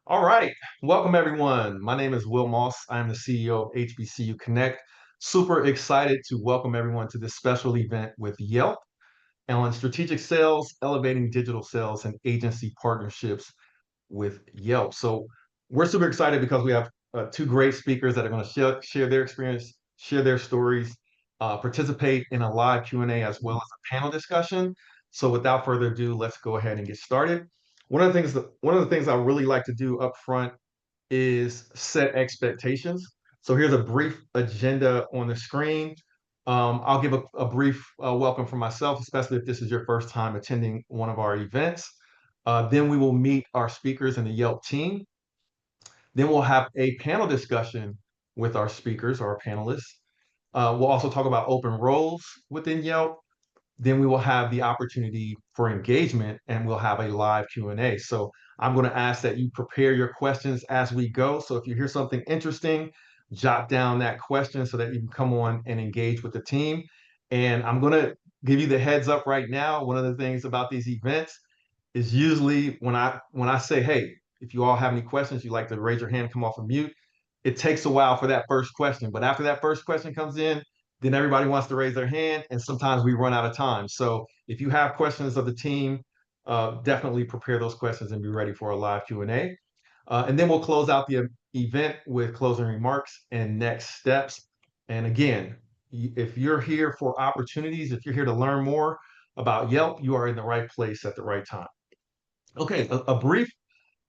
All right. Welcome, everyone. My name is Will Moss. I am the CEO of HBCU Connect. Super excited to welcome everyone to this special event with Yelp on strategic sales, elevating digital sales, and agency partnerships with Yelp. So we're super excited because we have two great speakers that are going to share their experience, share their stories, participate in a live Q&A as well as a panel discussion. So without further ado, let's go ahead and get started. One of the things I really like to do up front is set expectations. So here's a brief agenda on the screen. I'll give a brief welcome for myself, especially if this is your first time attending one of our events. Then we will meet our speakers and the Yelp team. Then we'll have a panel discussion with our speakers or our panelists. We'll also talk about open roles within Yelp. Then we will have the opportunity for engagement and we'll have a live Q&A. So I'm going to ask that you prepare your questions as we go. So if you hear something interesting, jot down that question so that you can come on and engage with the team. And I'm going to give you the heads up right now. One of the things about these events is usually when I say, hey, if you all have any questions, you'd like to raise your hand, come off of mute. It takes a while for that first question, but after that first question comes in, then everybody wants to raise their hand, and sometimes we run out of time. So if you have questions of the team, definitely prepare those questions and be ready for a live Q&A. And then we'll close out the event with closing remarks and next steps. And again, if you're here for opportunities, if you're here to learn more about Yelp, you are in the right place at the right time. Okay, a brief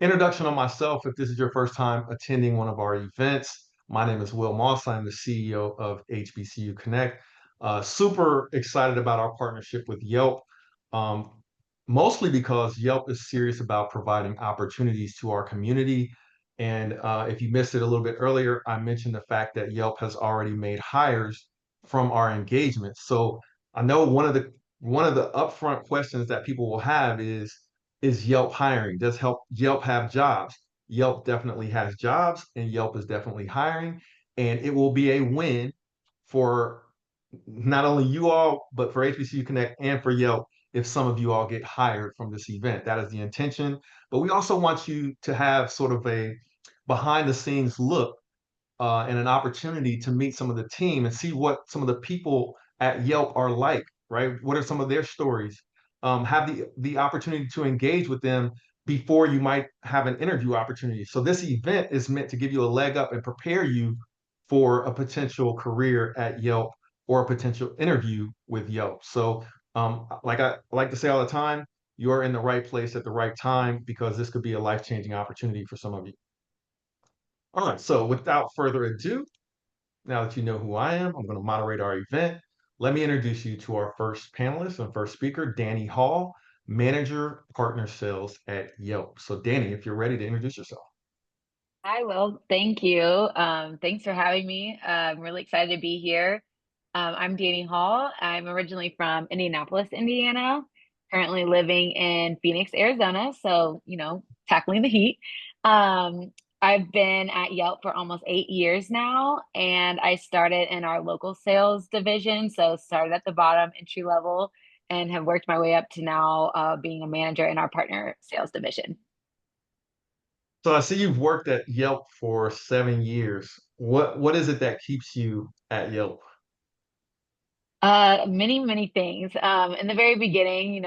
introduction on myself. If this is your first time attending one of our events, my name is Will Moss. I'm the CEO of HBCU Connect. Super excited about our partnership with Yelp, um, mostly because Yelp is serious about providing opportunities to our community. And if you missed it a little bit earlier, I mentioned the fact that Yelp has already made hires from our engagement. So I know one of the upfront questions that people will have is Yelp hiring? Does Yelp have jobs? Yelp definitely has jobs, and Yelp is definitely hiring. And it will be a win for not only you all, but for HBCU Connect and for Yelp if some of you all get hired from this event. That is the intention. But we also want you to have sort of a behind the scenes look and an opportunity to meet some of the team and see what some of the people at Yelp are like, right? What are some of their stories? Have the opportunity to engage with them before you might have an interview opportunity. So this event is meant to give you a leg up and prepare you for a potential career at Yelp or a potential interview with Yelp. So like I like to say all the time, you're in the right place at the right time because this could be a life-changing opportunity for some of you. All right, so without further ado, now that you know who I am, I'm going to moderate our event. Let me introduce you to our first panelist and first speaker, Danny Hall, Manager Partner Sales at Yelp. So Danny, if you're ready to introduce yourself. Hi, Will. Thank you. Thanks for having me. I'm really excited to be here. I'm Danny Hall. I'm originally from Indianapolis, Indiana, currently living in Phoenix, Arizona. So, tackling the heat. Um, I've been at Yelp for almost 8 years now, and I started in our local sales division. So, started at the bottom, entry level, and have worked my way up to now being a manager in our partner sales division. So I see you've worked at Yelp for 7 years. What is it that keeps you at Yelp? Many things. In the very beginning, in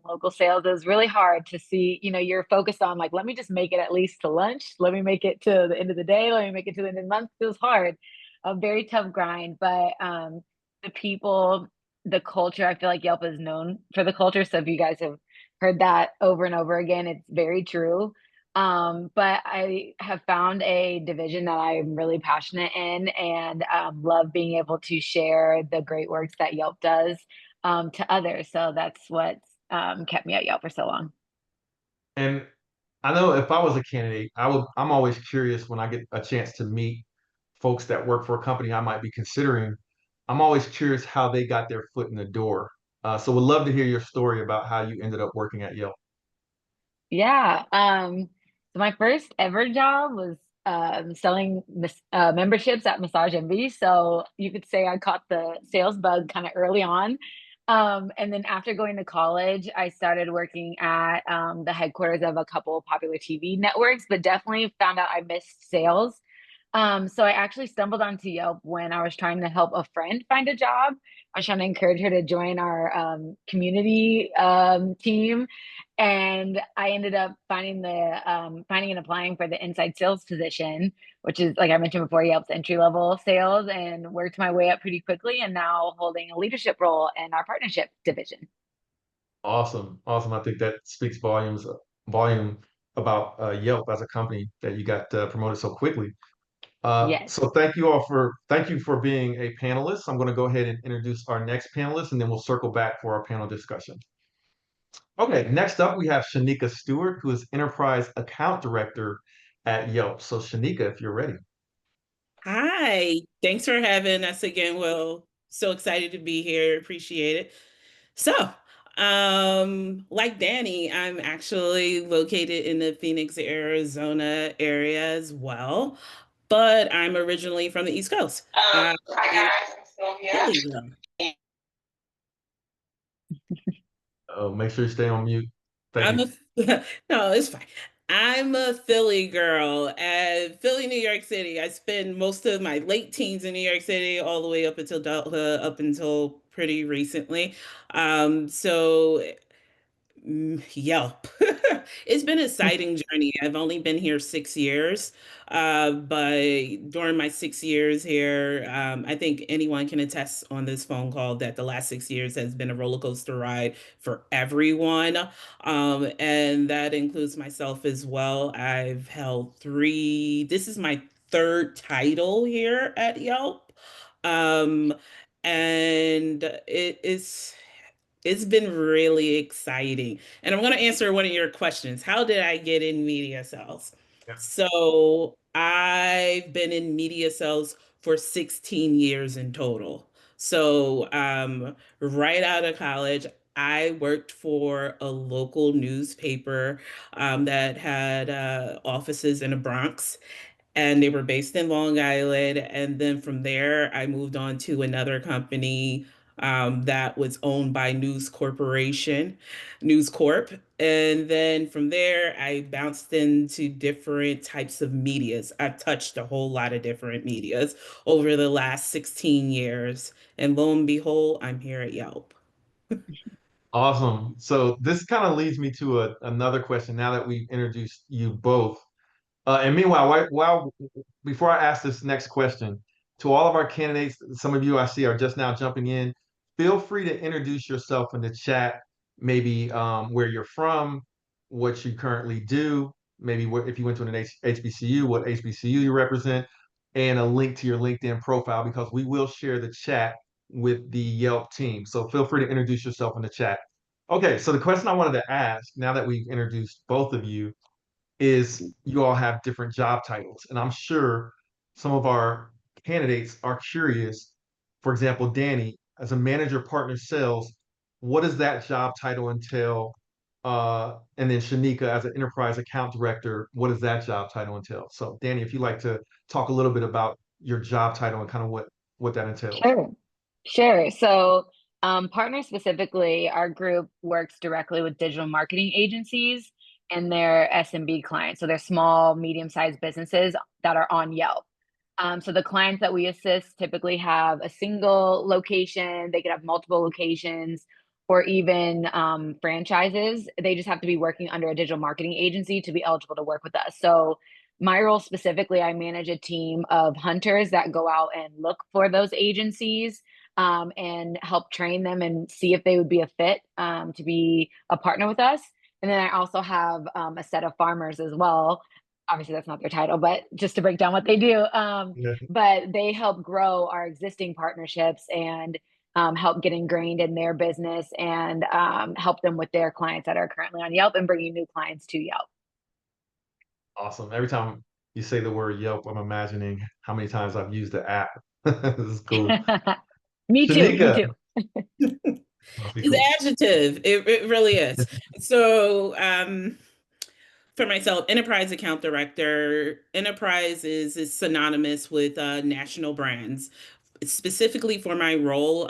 local sales, it was really hard to see, you're focused on like, let me just make it at least to lunch. Let me make it to the end of the day. Let me make it to the end of the month. It was hard, a very tough grind. But the people, the culture, I feel like Yelp is known for the culture. So if you guys have heard that over and over again, it's very true. But I have found a division that I'm really passionate in and love being able to share the great works that Yelp does to others. So that's what's kept me at Yelp for so long. And I know if I was a candidate, I'm always curious when I get a chance to meet folks that work for a company I might be considering. I'm always curious how they got their foot in the door. So would love to hear your story about how you ended up working at Yelp. Yeah. So my first ever job was selling memberships at Massage Envy. So you could say I caught the sales bug kind of early on. And then after going to college, I started working at the headquarters of a couple of popular TV networks, but definitely found out I missed sales. So I actually stumbled onto Yelp when I was trying to help a friend find a job. I was trying to encourage her to join our community team, and I ended up finding and applying for the inside sales position, which is, like I mentioned before, Yelp's entry level sales, and worked my way up pretty quickly, and now holding a leadership role in our partnership division. Awesome, awesome. I think that speaks volume about Yelp as a company that you got promoted so quickly. Yes. So thank you for being a panelist. I'm going to go ahead and introduce our next panelist, and then we'll circle back for our panel discussion. Okay, next up we have Shanika Stewart, who is Enterprise Account Director at Yelp. So Shanika, if you're ready. Hi, thanks for having us again, Will. So excited to be here. Appreciate it. So, like Danny, I'm actually located in the Phoenix, Arizona area as well, but I'm originally from the East Coast. I'm Hi a guys, I'm Sylvia. Philly girl. Oh, make sure you stay on mute. Thank I'm you. a no, it's fine. I'm a Philly girl at Philly, New York City. I spent most of my late teens in New York City, all the way up until adulthood, up until pretty recently. So Yelp. It's been an exciting journey. I've only been here 6 years, but during my 6 years here, I think anyone can attest on this phone call that the last 6 years has been a roller coaster ride for everyone, and that includes myself as well. I've held three. This is my third title here at Yelp, um, and it's been really exciting. And I'm going to answer one of your questions. How did I get in media sales? Yeah. So I've been in media sales for 16 years in total. So right out of college, I worked for a local newspaper that had offices in the Bronx, and they were based in Long Island. And then from there, I moved on to another company that was owned by News Corp. And then from there, I bounced into different types of medias. I've touched a whole lot of different medias over the last 16 years. And lo and behold, I'm here at Yelp. Awesome. So this kind of leads me to another question now that we've introduced you both. And meanwhile, before I ask this next question, to all of our candidates, some of you I see are just now jumping in. Feel free to introduce yourself in the chat, maybe where you're from, what you currently do, maybe if you went to an HBCU, what HBCU you represent, and a link to your LinkedIn profile, because we will share the chat with the Yelp team. So feel free to introduce yourself in the chat. Okay, so the question I wanted to ask, now that we've introduced both of you, is you all have different job titles. And I'm sure some of our candidates are curious. For example, Danny, as a manager partner sales, what does that job title entail? And then Shanika, as an enterprise account director, what does that job title entail? So, Danny, if you'd like to talk a little bit about your job title and kind of what that entails. Sure. Sure. So, partner specifically, our group works directly with digital marketing agencies and their SMB clients. So they're small, medium-sized businesses that are on Yelp. So the clients that we assist typically have a single location, they could have multiple locations, or even franchises. They just have to be working under a digital marketing agency to be eligible to work with us. So my role specifically, I manage a team of hunters that go out and look for those agencies, and help train them and see if they would be a fit, to be a partner with us. And then I also have a set of farmers as well. Obviously, that's not their title, but just to break down what they do. Yeah. But they help grow our existing partnerships and help get ingrained in their business, and help them with their clients that are currently on Yelp and bringing new clients to Yelp. Awesome. Every time you say the word Yelp, I'm imagining how many times I've used the app. This is cool. Me too. Me Shanika, too. must be It's cool. adjective. It really is. So, for myself, enterprise account director, enterprise is synonymous with national brands. Specifically for my role,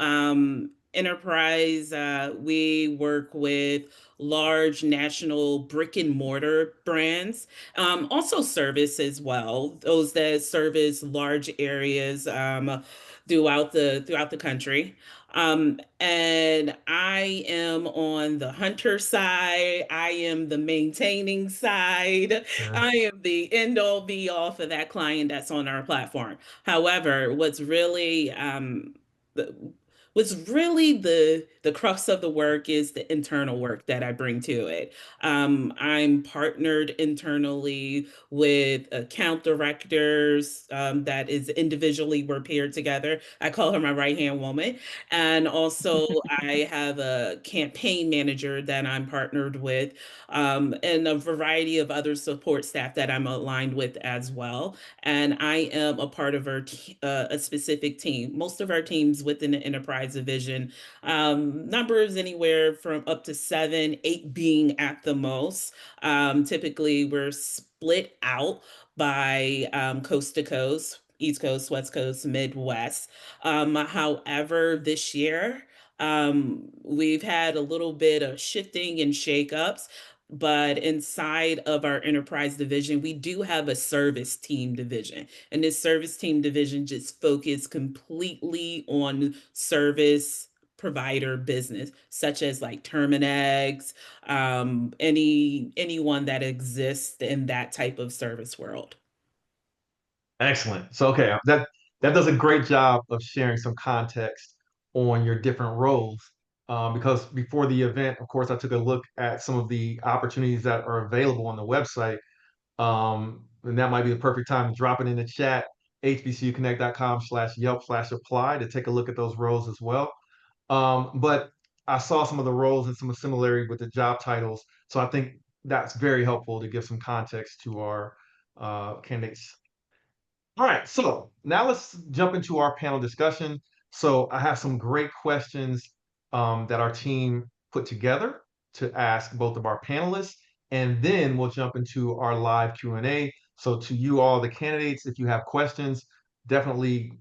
enterprise, we work with large national brick and mortar brands, also service as well, those that service large areas throughout the country. And I am on the hunter side. I am the maintaining side. Okay. I am the end all be all for that client that's on our platform. However, the, what's really the crux of the work is the internal work that I bring to it. I'm partnered internally with account directors that is individually we're paired together. I call her my right hand woman, and also I have a campaign manager that I'm partnered with, and a variety of other support staff that I'm aligned with as well. And I am a part of a specific team. Most of our teams within the enterprise division, numbers anywhere from up to seven, eight being at the most. Typically, we're split out by coast to coast. East Coast, West Coast, Midwest. However, this year, we've had a little bit of shifting and shakeups, but inside of our enterprise division, we do have a service team division. And this service team division just focus completely on service provider business, such as like Terminex, anyone that exists in that type of service world. Excellent. So, okay, that does a great job of sharing some context on your different roles. Because before the event, of course, I took a look at some of the opportunities that are available on the website. And that might be the perfect time to drop it in the chat, hbcuconnect.com/Yelp/apply to take a look at those roles as well. But I saw some of the roles and some similarity with the job titles. So I think that's very helpful to give some context to our candidates. All right, so now let's jump into our panel discussion. So I have some great questions that our team put together to ask both of our panelists, and then we'll jump into our live Q&A. So to you all, the candidates, if you have questions, definitely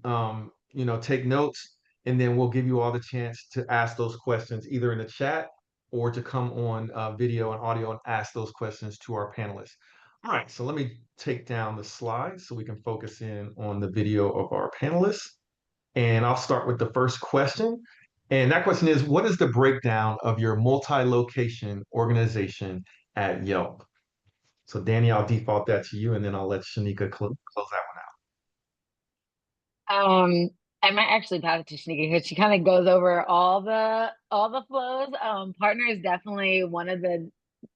take notes, and then we'll give you all the chance to ask those questions either in the chat or to come on video and audio and ask those questions to our panelists. All right, so let me take down the slides so we can focus in on the video of our panelists. And I'll start with the first question. And that question is, what is the breakdown of your multi-location organization at Yelp? So Danny, I'll default that to you, and then I'll let Shanika close that Um, I might actually pass it to Shanika because she kind of goes over all the flows. Partner is definitely one of the,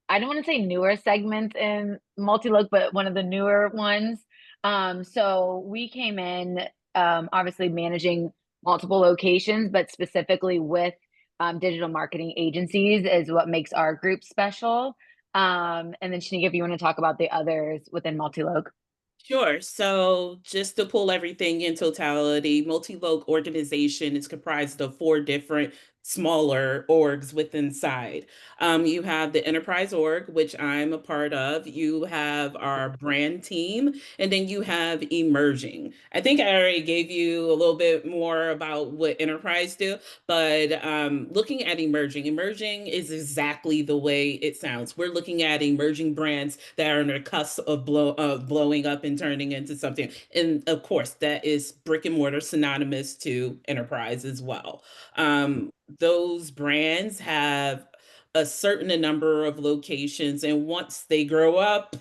I don't want to say newer segments in multi-loc, but one of the newer ones. So we came in obviously managing multiple locations, but specifically with digital marketing agencies is what makes our group special. And then Shanika, if you want to talk about the others within multi-loc. Sure. So, just to pull everything in totality, multi-loc organization is comprised of four different smaller orgs within inside. You have the enterprise org, which I'm a part of. You have our brand team, and then you have emerging. I think I already gave you a little bit more about what enterprise do, but looking at emerging is exactly the way it sounds. We're looking at emerging brands that are on the cusp of blowing up and turning into something. And of course, that is brick and mortar synonymous to enterprise as well. Those brands have a certain number of locations, and once they grow up,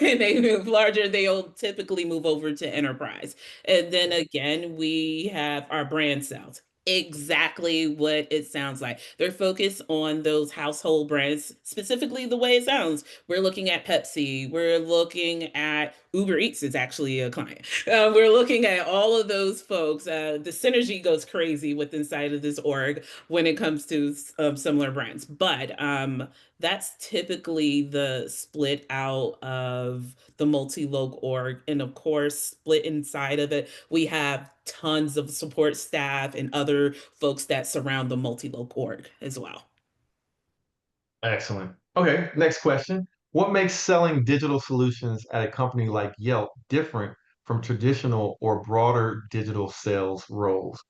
and they move larger, they'll typically move over to enterprise. And then again, we have our brand sales. Exactly what it sounds like. They're focused on those household brands, specifically the way it sounds. We're looking at Pepsi. We're looking at Uber Eats is actually a client. We're looking at all of those folks. The synergy goes crazy with inside of this org when it comes to similar brands. But that's typically the split out of the multi-loc org. And of course, split inside of it, we have tons of support staff and other folks that surround the multi-loc org as well. one out. Excellent. Okay, next question. What makes selling digital solutions at a company like Yelp different from traditional or broader digital sales roles?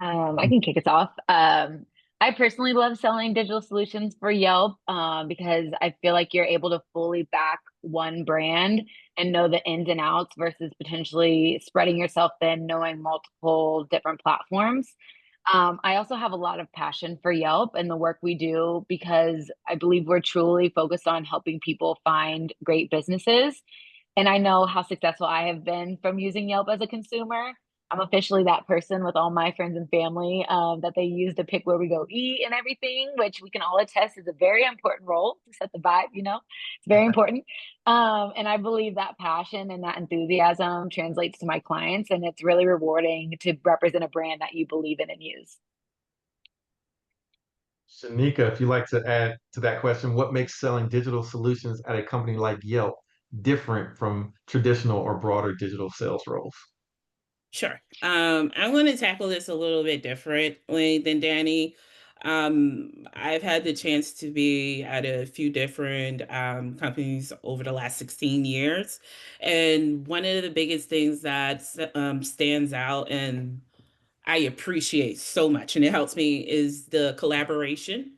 I can kick us off. I personally love selling digital solutions for Yelp because I feel like you're able to fully back one brand and know the ins and outs versus potentially spreading yourself thin, knowing multiple different platforms. I also have a lot of passion for Yelp and the work we do because I believe we're truly focused on helping people find great businesses. And I know how successful I have been from using Yelp as a consumer. I'm officially that person with all my friends and family that they use to pick where we go eat and everything, which we can all attest is a very important role to set the vibe, it's very important. And I believe that passion and that enthusiasm translates to my clients, and it's really rewarding to represent a brand that you believe in and use. Shanika, if you'd like to add to that question, what makes selling digital solutions at a company like Yelp different from traditional or broader digital sales roles? Sure. I'm going to tackle this a little bit differently than Danny. I've had the chance to be at a few different companies over the last 16 years. And one of the biggest things that stands out and I appreciate so much, and it helps me, is the collaboration,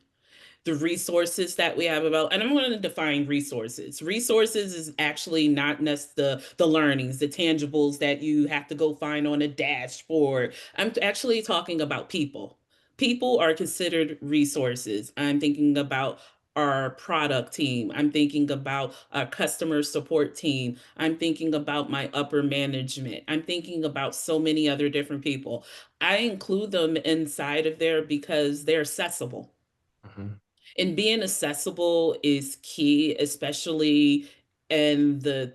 the resources that we have about, and I'm going to define resources. Resources is actually not the learnings, the tangibles that you have to go find on a dashboard. I'm actually talking about people. People are considered resources. I'm thinking about our product team. I'm thinking about our customer support team. I'm thinking about my upper management. I'm thinking about so many other different people. I include them inside of there because they're accessible, Mhm. and being accessible is key, in the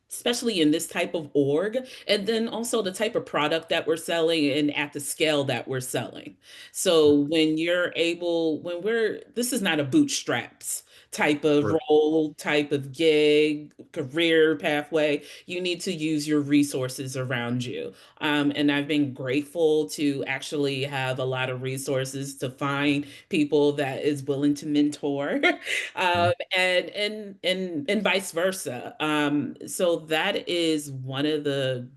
especially in this type of org, and then also the type of product that we're selling and at the scale that we're selling. So when we're this is not a bootstraps type of Sure. role, type of gig, career pathway. You need to use your resources around you. And I've been grateful to actually have a lot of resources to find people that is willing to mentor, Mhm. and vice versa. So that is one of the,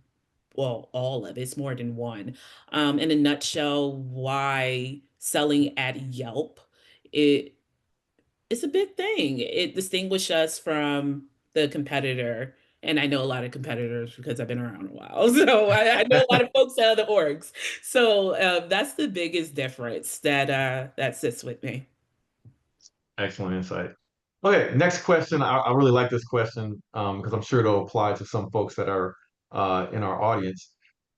well, all of it's more than one. In a nutshell, why selling at Yelp, it it's a big thing. It distinguishes us from the competitor. And I know a lot of competitors because I've been around a while. So I know a lot of folks out of the orgs. So that's the biggest difference that sits with me. Excellent insight. Okay, next question. I really like this question because I'm sure it'll apply to some folks that are in our audience.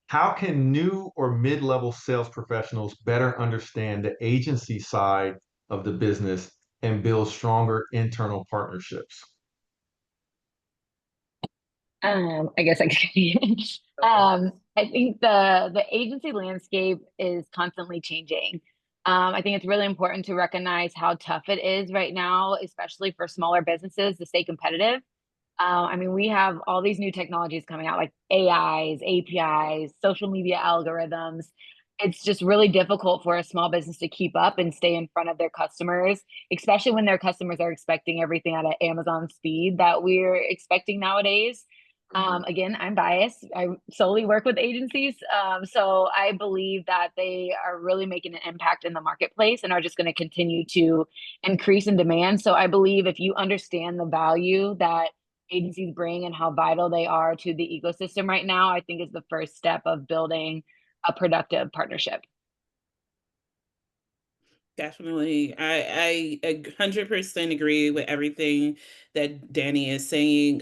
How can new or mid-level sales professionals better understand the agency side of the business and build stronger internal partnerships? I guess I could. I think the agency landscape is constantly changing. I think it's really important to recognize how tough it is right now, especially for smaller businesses to stay competitive. I mean, we have all these new technologies coming out like AIs, APIs, social media algorithms. It's just really difficult for a small business to keep up and stay in front of their customers, especially when their customers are expecting everything at an Amazon speed that we're expecting nowadays. Again, I'm biased. I solely work with agencies. So I believe that they are really making an impact in the marketplace and are just going to continue to increase in demand. So I believe if you understand the value that agencies bring and how vital they are to the ecosystem right now, I think is the first step of building a productive partnership. Definitely. I 100% agree with everything that Danny is saying.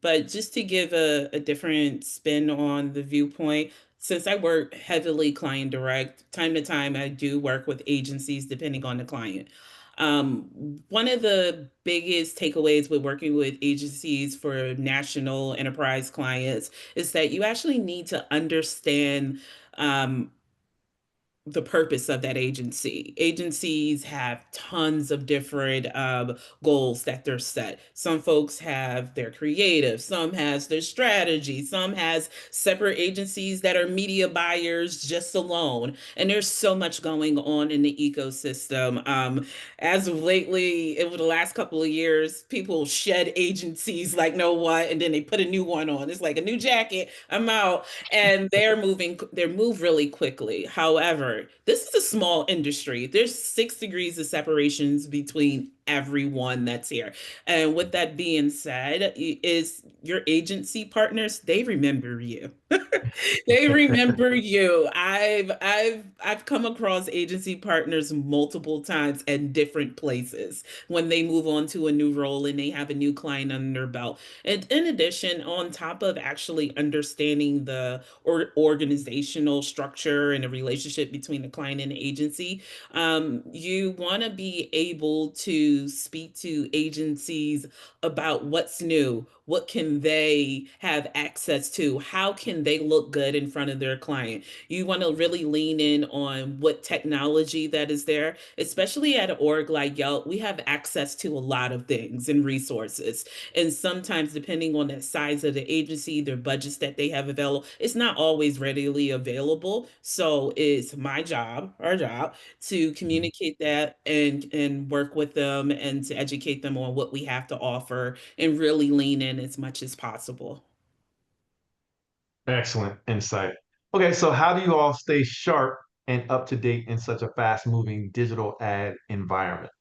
But just to give a different spin on the viewpoint, since I work heavily client direct, time to time I do work with agencies depending on the client. One of the biggest takeaways with working with agencies for national enterprise clients is that you actually need to understand the purpose of that agency. Agencies have tons of different goals that they're set. Some folks have their creative, some has their strategy, some has separate agencies that are media buyers just alone. And there's so much going on in the ecosystem. As of lately, over the last couple of years, people shed agencies like no what, and then they put a new one on. It's like a new jacket. I'm out, and they move really quickly. However, this is a small industry. There's 6 degrees of separations between everyone that's here. And with that being said, is your agency partners, they remember you. They remember you. I've come across agency partners multiple times at different places when they move on to a new role and they have a new client under their belt. And in addition, on top of actually understanding the organizational structure and the relationship between the client and the agency, you want to be able to speak to agencies about what's new, what can they have access to, how can they look good in front of their client. You want to really lean in on what technology that is there, especially at an org like Yelp. We have access to a lot of things and resources, and sometimes depending on the size of the agency, their budgets that they have available, it's not always readily available. So it's my job, our job, to Mhm. communicate that and work with them and to educate them on what we have to offer and really lean in as much as possible. Excellent insight. Okay, so how do you all stay sharp and up to date in such a fast-moving digital ad environment?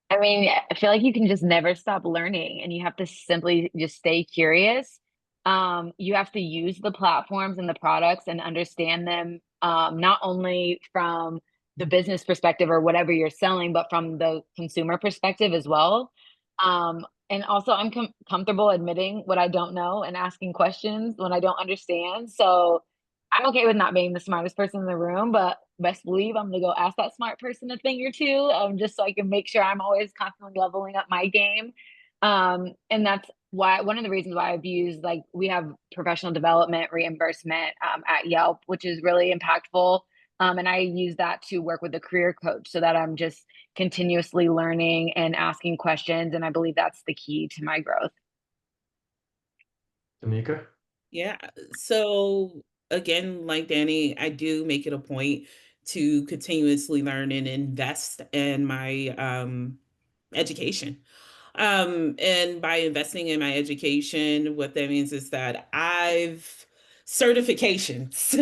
I mean, I feel like you can just never stop learning and you have to simply just stay curious. You have to use the platforms and the products and understand them, not only from the business perspective or whatever you're selling, but from the consumer perspective as well. And also, I'm comfortable admitting what I don't know and asking questions when I don't understand. So I'm okay with not being the smartest person in the room, but best believe I'm gonna go ask that smart person a thing or two, just so I can make sure I'm always constantly leveling up my game. And that's why one of the reasons why I've used, like, we have professional development reimbursement at Yelp, which is really impactful. And I use that to work with a career coach so that I'm just continuously learning and asking questions. And I believe that's the key to my growth. Tamika? Yeah. So again, like Danny, I do make it a point to continuously learn and invest in my education. And by investing in my education, what that means is that I've certifications,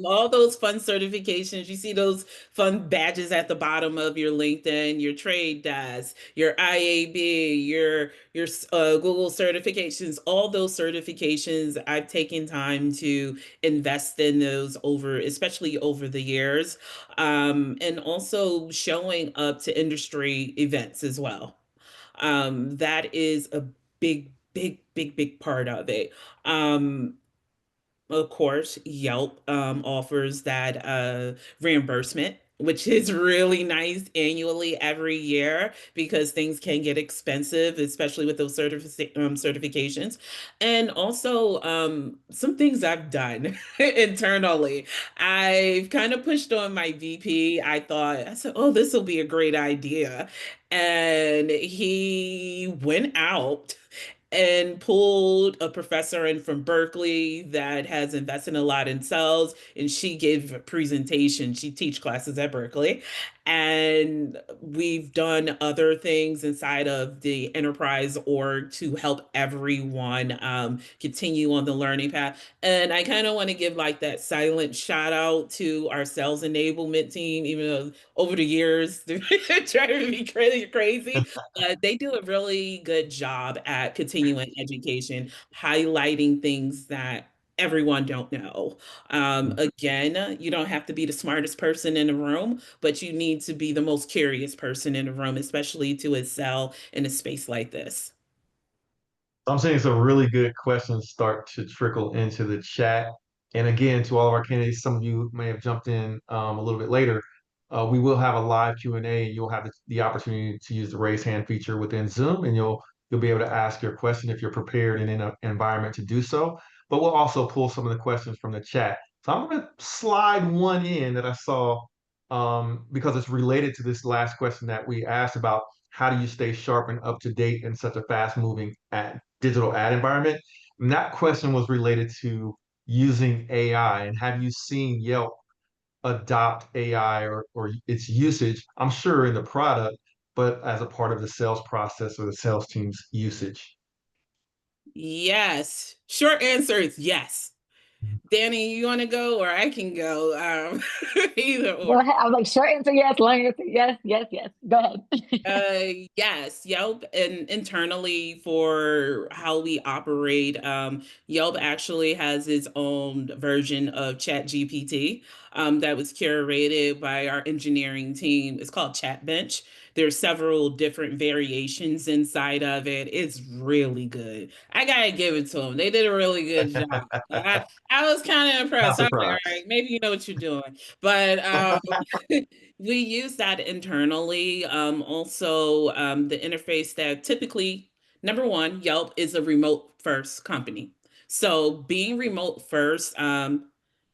all those fun certifications. You see those fun badges at the bottom of your LinkedIn, your trade desk, your IAB, your Google certifications. All those certifications, I've taken time to invest in those over, especially over the years, and also showing up to industry events as well. That is a big part of it. Um, of course, Yelp offers that reimbursement, which is really nice annually every year because things can get expensive, especially with those certifications. And also, some things I've done internally. I've kind of pushed on my VP. I said, oh, this will be a great idea. And he went out and pulled a professor in from Berkeley that has invested a lot in sales, and she gave a presentation. She teach classes at Berkeley, and we've done other things inside of the enterprise org to help everyone continue on the learning path. And I kind of want to give like that silent shout out to our sales enablement team, even though over the years they're trying to be crazy, they do a really good job at continuing education, highlighting things that everyone don't know. Again, you don't have to be the smartest person in the room, but you need to be the most curious person in the room, especially to excel in a space like this. I'm seeing some really good questions start to trickle into the chat. And again, to all of our candidates, some of you may have jumped in a little bit later. We will have a live Q&A, and you'll have the opportunity to use the raise hand feature within Zoom, and you'll be able to ask your question if you're prepared and in an environment to do so. But we'll also pull some of the questions from the chat. So I'm going to slide one in that I saw because it's related to this last question that we asked about how do you stay sharp and up to date in such a fast moving digital ad environment? And that question was related to using AI. And have you seen Yelp adopt AI or its usage? I'm sure in the product, but as a part of the sales process or the sales team's usage. Yes. Short answer is yes. Danny, you want to go or I can go? Either or. Go ahead. I was like, short answer, yes. Long answer, yes, yes, yes. Go ahead. Yes, Yelp and internally for how we operate, Yelp actually has its own version of ChatGPT that was curated by our engineering team. It's called Chat Bench. There's several different variations inside of it. It's really good. I gotta give it to them. They did a really good job. I was kind of Not impressed. I was like, all surprised. right, maybe you know what you're doing. But we use that internally. Also, the interface that typically, number one, Yelp is a remote first company. So being remote first,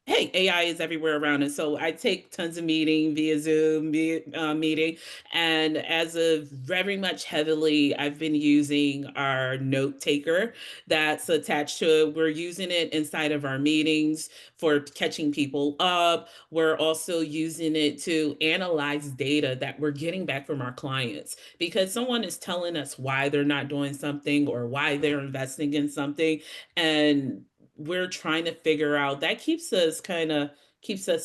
hey, AI is everywhere around us. So I take tons of meeting via Zoom meeting. And as of very much heavily, I've been using our note taker that's attached to it. We're using it inside of our meetings for catching people up. We're also using it to analyze data that we're getting back from our clients because someone is telling us why they're not doing something or why they're investing in something. And we're trying to figure out that keeps us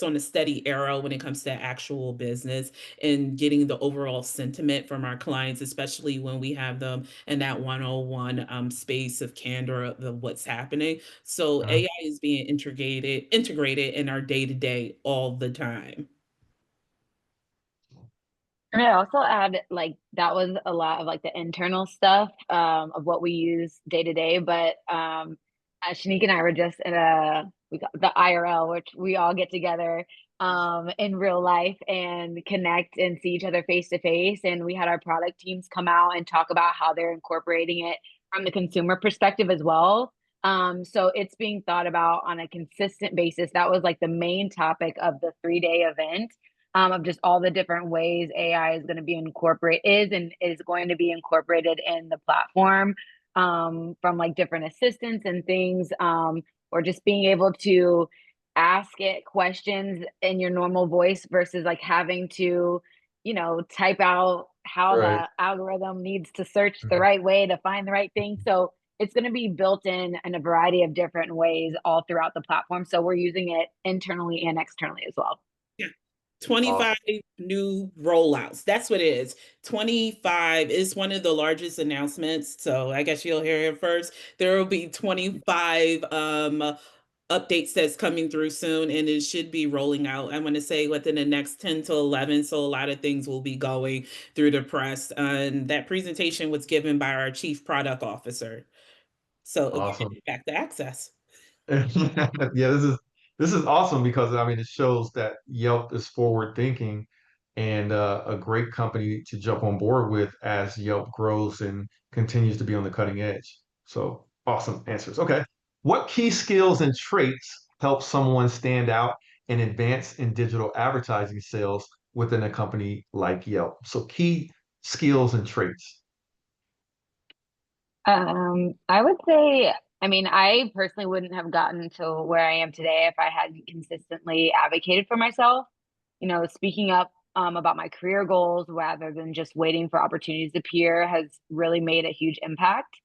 on a steady arrow when it comes to actual business and getting the overall sentiment from our clients, especially when we have them in that one-on-one space of candor of what's happening. So Mhm. AI is being integrated in our day-to-day all the time. And I also add like that was a lot of like the internal stuff of what we use day to day. But Shanique and I were just in we got the IRL, which we all get together in real life and connect and see each other face to face. And we had our product teams come out and talk about how they're incorporating it from the consumer perspective as well. So it's being thought about on a consistent basis. That was like the main topic of the 3 day event of just all the different ways AI is going to be incorporated is going to be incorporated in the platform from like different assistants and things or just being able to ask it questions in your normal voice versus like having to type out how Right. the algorithm needs to search the Mhm. right way to find the right thing. So it's going to be built in a variety of different ways all throughout the platform. So we're using it internally and externally as well. Yeah. 25 Awesome. new rollouts. That's what it is. 25 is one of the largest announcements. So I guess you'll hear it first. There will be 25 updates that's coming through soon, and it should be rolling out. I'm going to say within the next 10 to 11. So a lot of things will be going through the press. And that presentation was given by our chief product officer. So again, Awesome. back to access. Yeah, this is awesome because I mean it shows that Yelp is forward thinking and a great company to jump on board with as Yelp grows and continues to be on the cutting edge. So awesome answers. Okay. What key skills and traits help someone stand out and advance in digital advertising sales within a company like Yelp? So key skills and traits. I would say, I mean, I personally wouldn't have gotten to where I am today if I hadn't consistently advocated for myself. Speaking up about my career goals rather than just waiting for opportunities to appear has really made a huge impact.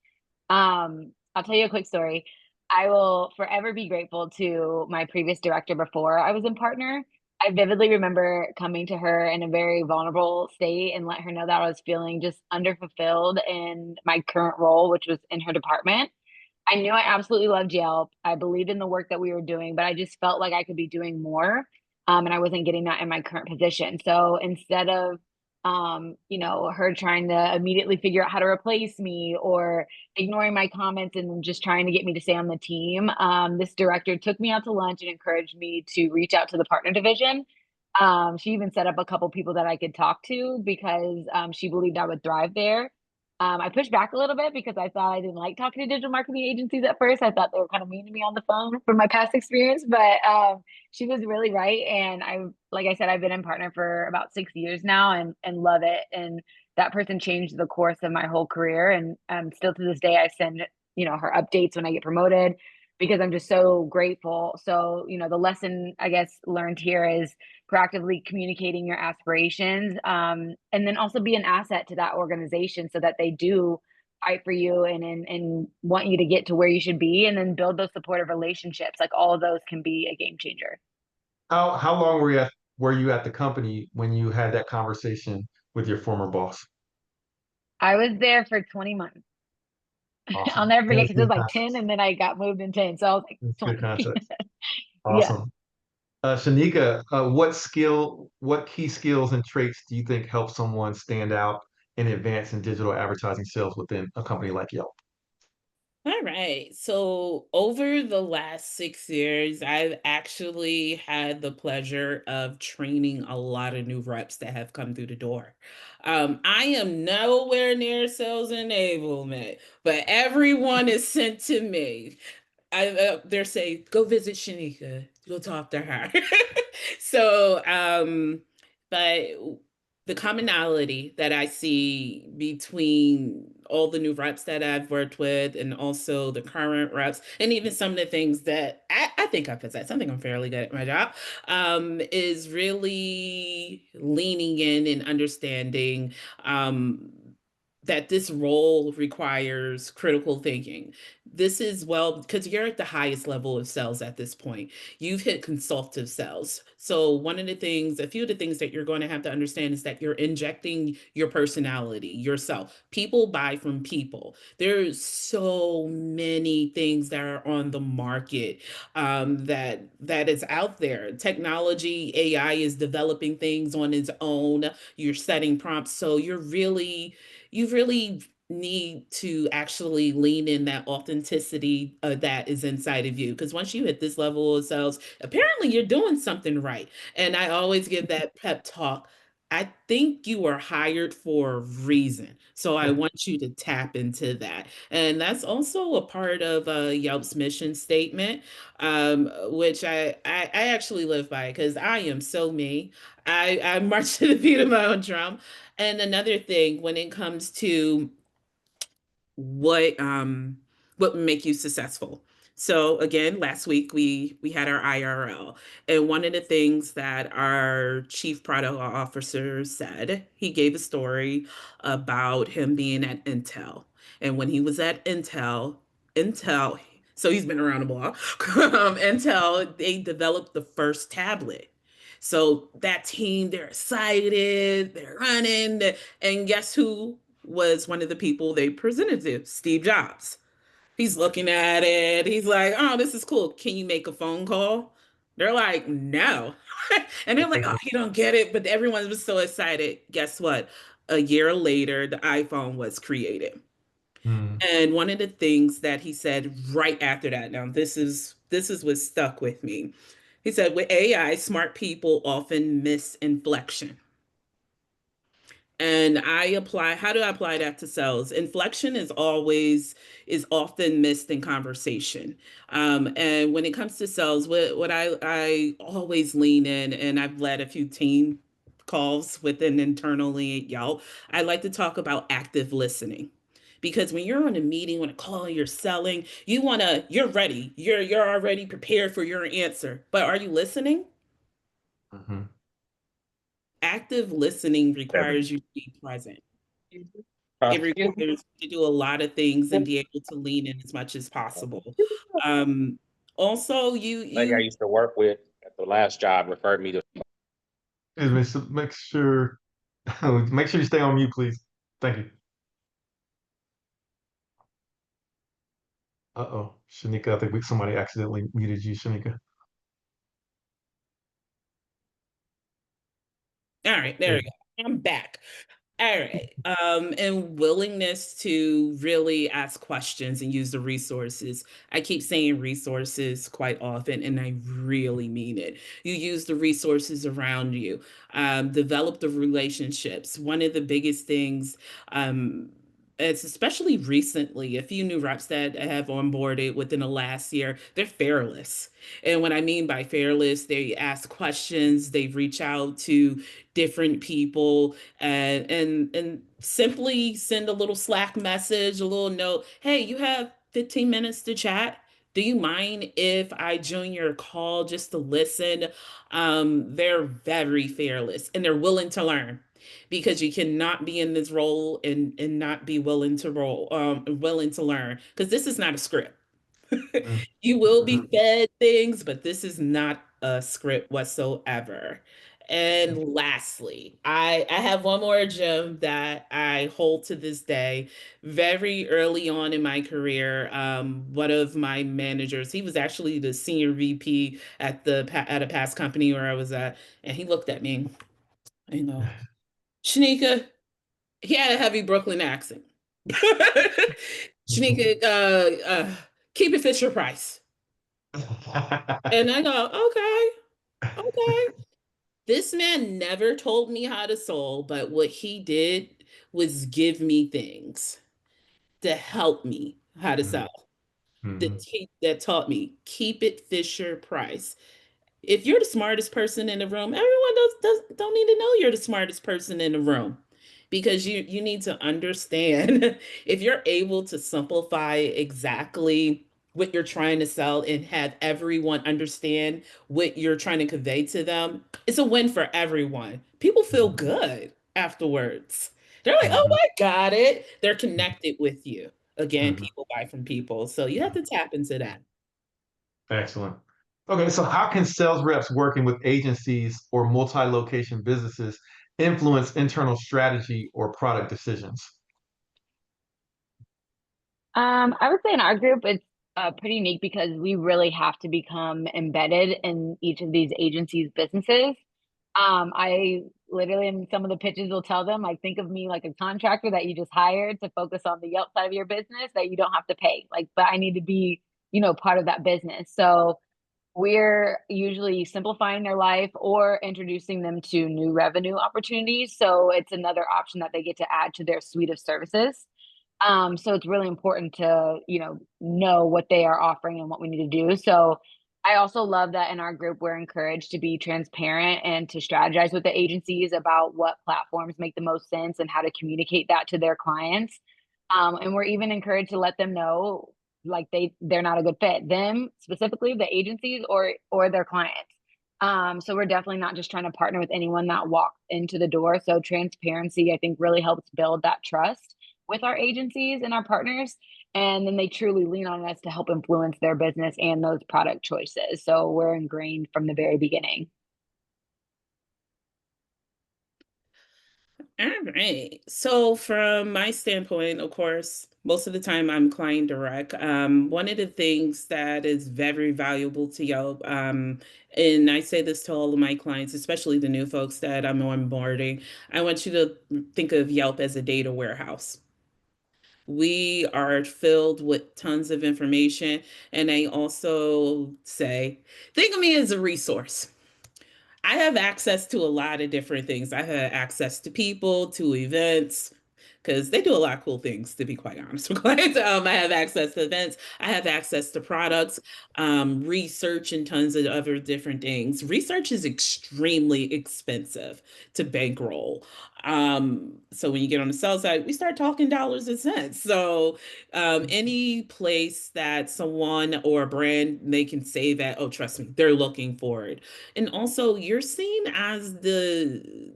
I'll tell you a quick story. I will forever be grateful to my previous director before I was in partner. I vividly remember coming to her in a very vulnerable state and let her know that I was feeling just underfulfilled in my current role, which was in her department. I knew I absolutely loved Yelp. I believed in the work that we were doing, but I just felt like I could be doing more. And I wasn't getting that in my current position. So instead of, her trying to immediately figure out how to replace me or ignoring my comments and just trying to get me to stay on the team, this director took me out to lunch and encouraged me to reach out to the partner division. She even set up a couple people that I could talk to because she believed I would thrive there. I pushed back a little bit because I thought I didn't like talking to digital marketing agencies at first. I thought they were kind of mean to me on the phone from my past experience, but she was really right. And like I said, I've been in partner for about 6 years now and love it. And that person changed the course of my whole career. And still to this day, I send, her updates when I get promoted because I'm just so grateful. So, the lesson I guess learned here is proactively communicating your aspirations, and then also be an asset to that organization so that they do fight for you and want you to get to where you should be, and then build those supportive relationships. Like all of those can be a game changer. How long were you at the company when you had that conversation with your former boss? I was there for 20 months. I'll Awesome. never forget That's because it was good like 10 context. and then I got moved in 10. So I was like That's good 20. context. Yeah. Awesome. Shanika, what key skills and traits do you think help someone stand out and advance in digital advertising sales within a company like Yelp? All right. So over the last 6 years, I've actually had the pleasure of training a lot of new reps that have come through the door. I am nowhere near sales enablement, but everyone is sent to me. They're saying, go visit Shanika, go talk to her. so, but the commonality that I see between all the new reps that I've worked with and also the current reps, and even some of the things that I think I possess, I think I'm fairly good at my job, is really leaning in and understanding that this role requires critical thinking. This is well, because you're at the highest level of sales at this point. You've hit consultative sales. So, a few of the things that you're going to have to understand is that you're injecting your personality, yourself. People buy from people. There's so many things that are on the market that is out there. Technology, AI is developing things on its own. You're setting prompts. So, you really need to actually lean in that authenticity that is inside of you. Because once you hit this level of sales, apparently you're doing something right. And I always give that pep talk. I think you are hired for a reason. So I want you to tap into that. And that's also a part of Yelp's mission statement, which I actually live by because I am so me. I march to the beat of my own drum. And another thing, when it comes to what what would make you successful. So again, last week we had our IRL, and one of the things that our chief product officer said, he gave a story about him being at Intel, and when he was at Intel, so he's been around the block. Intel, they developed the first tablet. So that team, they're excited, they're running, and guess who was one of the people they presented to? Steve Jobs. He's looking at it. He's like, oh, this is cool. Can you make a phone call? They're like, no. And they're like, oh, you don't get it. But everyone was so excited. Guess what? A year later, the iPhone was created. Hmm. And one of the things that he said right after that, now this is what stuck with me. He said, with AI, smart people often miss inflection. And how do I apply that to sales? Inflection is often missed in conversation. And when it comes to sales, what I always lean in, and I've led a few team calls within internally at Yelp, I like to talk about active listening. Because when you're on a meeting, on a call, you're selling, you're ready. You're already prepared for your answer. But are you listening? Mhm. Active listening Seven. requires you to be present. It Excuse me. requires you to do a lot of things and be able to lean in as much as possible. Um, Also, Lady I used to work with at the last job referred me to. Excuse me, so make sure make sure you stay on mute, please. Thank you. Uh-oh, Shanika, I think somebody accidentally muted you, Shanika. all right, there There we go. I'm back. All right. And willingness to really ask questions and use the resources. I keep saying resources quite often, and I really mean it. You use the resources around you, develop the relationships. One of the biggest things, um, It's especially recently, a few new reps that I have onboarded within the last year, they're fearless. And what I mean by fearless, they ask questions, they reach out to different people and simply send a little Slack message, a little note, hey, you have 15 minutes to chat. Do you mind if I join your call just to listen? They're very fearless and they're willing to learn because you cannot be in this role and not be willing to willing to learn because this is not a script. You will be Mhm. fed things, but this is not a script whatsoever. And lastly, I have one more gem that I hold to this day. Very early on in my career, one of my managers, he was actually the senior VP at at a past company where I was at, and he looked at me, you know, Shanika, he had a heavy Brooklyn accent. Shanika, keep it Fisher Price. And I go, okay, okay. This man never told me how to sew, but what he did was give me things to help me how to Mhm. sell. Mhm. That taught me keep it Fisher Price. If you're the smartest person in the room, everyone don't need to know you're the smartest person in the room because you need to understand if you're able to simplify exactly what you're trying to sell and have everyone understand what you're trying to convey to them, it's a win for everyone. People feel good afterwards. They're like, "Oh, Mhm. I got it." They're connected with you. Again, Mhm. people buy from people. So you have to tap into that. Excellent. Okay, so how can sales reps working with agencies or multi-location businesses influence internal strategy or product decisions? I would say in our group, it's pretty unique because we really have to become embedded in each of these agencies' businesses. I literally in some of the pitches will tell them, like, think of me like a contractor that you just hired to focus on the Yelp side of your business that you don't have to pay. Like, but I need to be, part of that business. So we're usually simplifying their life or introducing them to new revenue opportunities. So it's another option that they get to add to their suite of services. So it's really important to, know what they are offering and what we need to do. So I also love that in our group, we're encouraged to be transparent and to strategize with the agencies about what platforms make the most sense and how to communicate that to their clients. And we're even encouraged to let them know like they're not a good fit, them specifically, the agencies or their clients. So we're definitely not just trying to partner with anyone that walks into the door. So transparency, I think, really helps build that trust with our agencies and our partners. And then they truly lean on us to help influence their business and those product choices. So we're ingrained from the very beginning. All right. So, from my standpoint, of course, most of the time I'm client direct. One of the things that is very valuable to Yelp, and I say this to all of my clients, especially the new folks that I'm onboarding, I want you to think of Yelp as a data warehouse. We are filled with tons of information, and I also say, think of me as a resource. I have access to a lot of different things. I have access to people, to events, because they do a lot of cool things, to be quite honest with clients. I have access to events, I have access to products, research, and tons of other different things. Research is extremely expensive to bankroll. So when you get on the sell side, we start talking dollars and cents. So any place that someone or a brand they can say that, oh, trust me, they're looking for it. And also you're seen as the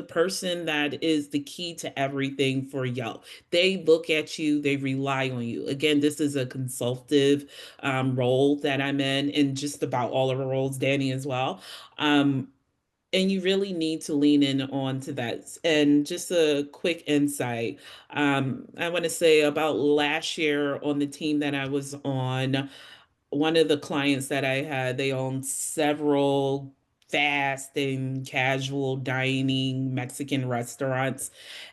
person that is the key to everything for Yelp. They look at you, they rely on you. Again, this is a consultative role that I'm in, and just about all of the roles, Danny as well. Um, and you really need to lean in on to that. And just a quick insight, I want to say about last year on the team that I was on, one of the clients that I had, they own several fast and casual dining Mexican restaurants,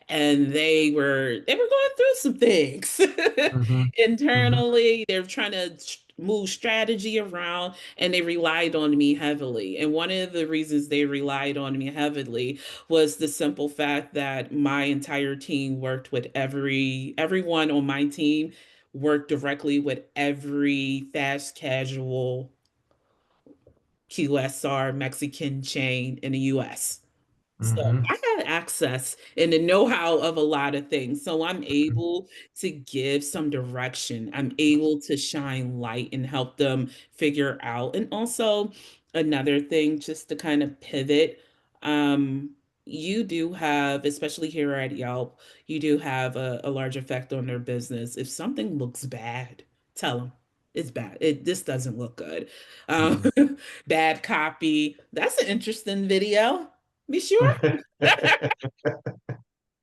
and they were going through some things Mhm. Mhm. internally. They're trying to move strategy around, and they relied on me heavily. And one of the reasons they relied on me heavily was the simple fact that my entire team worked with everyone on my team worked directly with every fast casual QSR Mexican chain in the US. So Mm-hmm. I had access and the know-how of a lot of things. So I'm able to give some direction. I'm able to shine light and help them figure out. And also another thing, just to kind of pivot, um, you do have, especially here at Yelp, you do have a large effect on their business. If something looks bad, tell them it's bad. This doesn't look good. Um, Mm-hmm. bad copy. That's an interesting video. Be sure.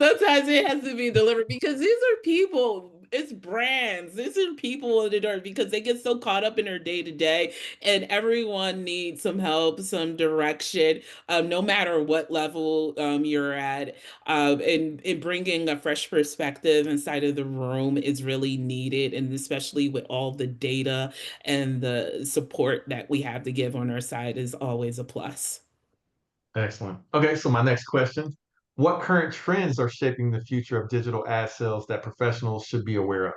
Sometimes it has to be delivered because these are people, it's brands. These are people in the dark because they get so caught up in their day to day, and everyone needs some help, some direction, no matter what level you're at. And bringing a fresh perspective inside of the room is really needed, and especially with all the data and the support that we have to give on our side is always a plus. Excellent. Okay, so my next question. What current trends are shaping the future of digital ad sales that professionals should be aware of?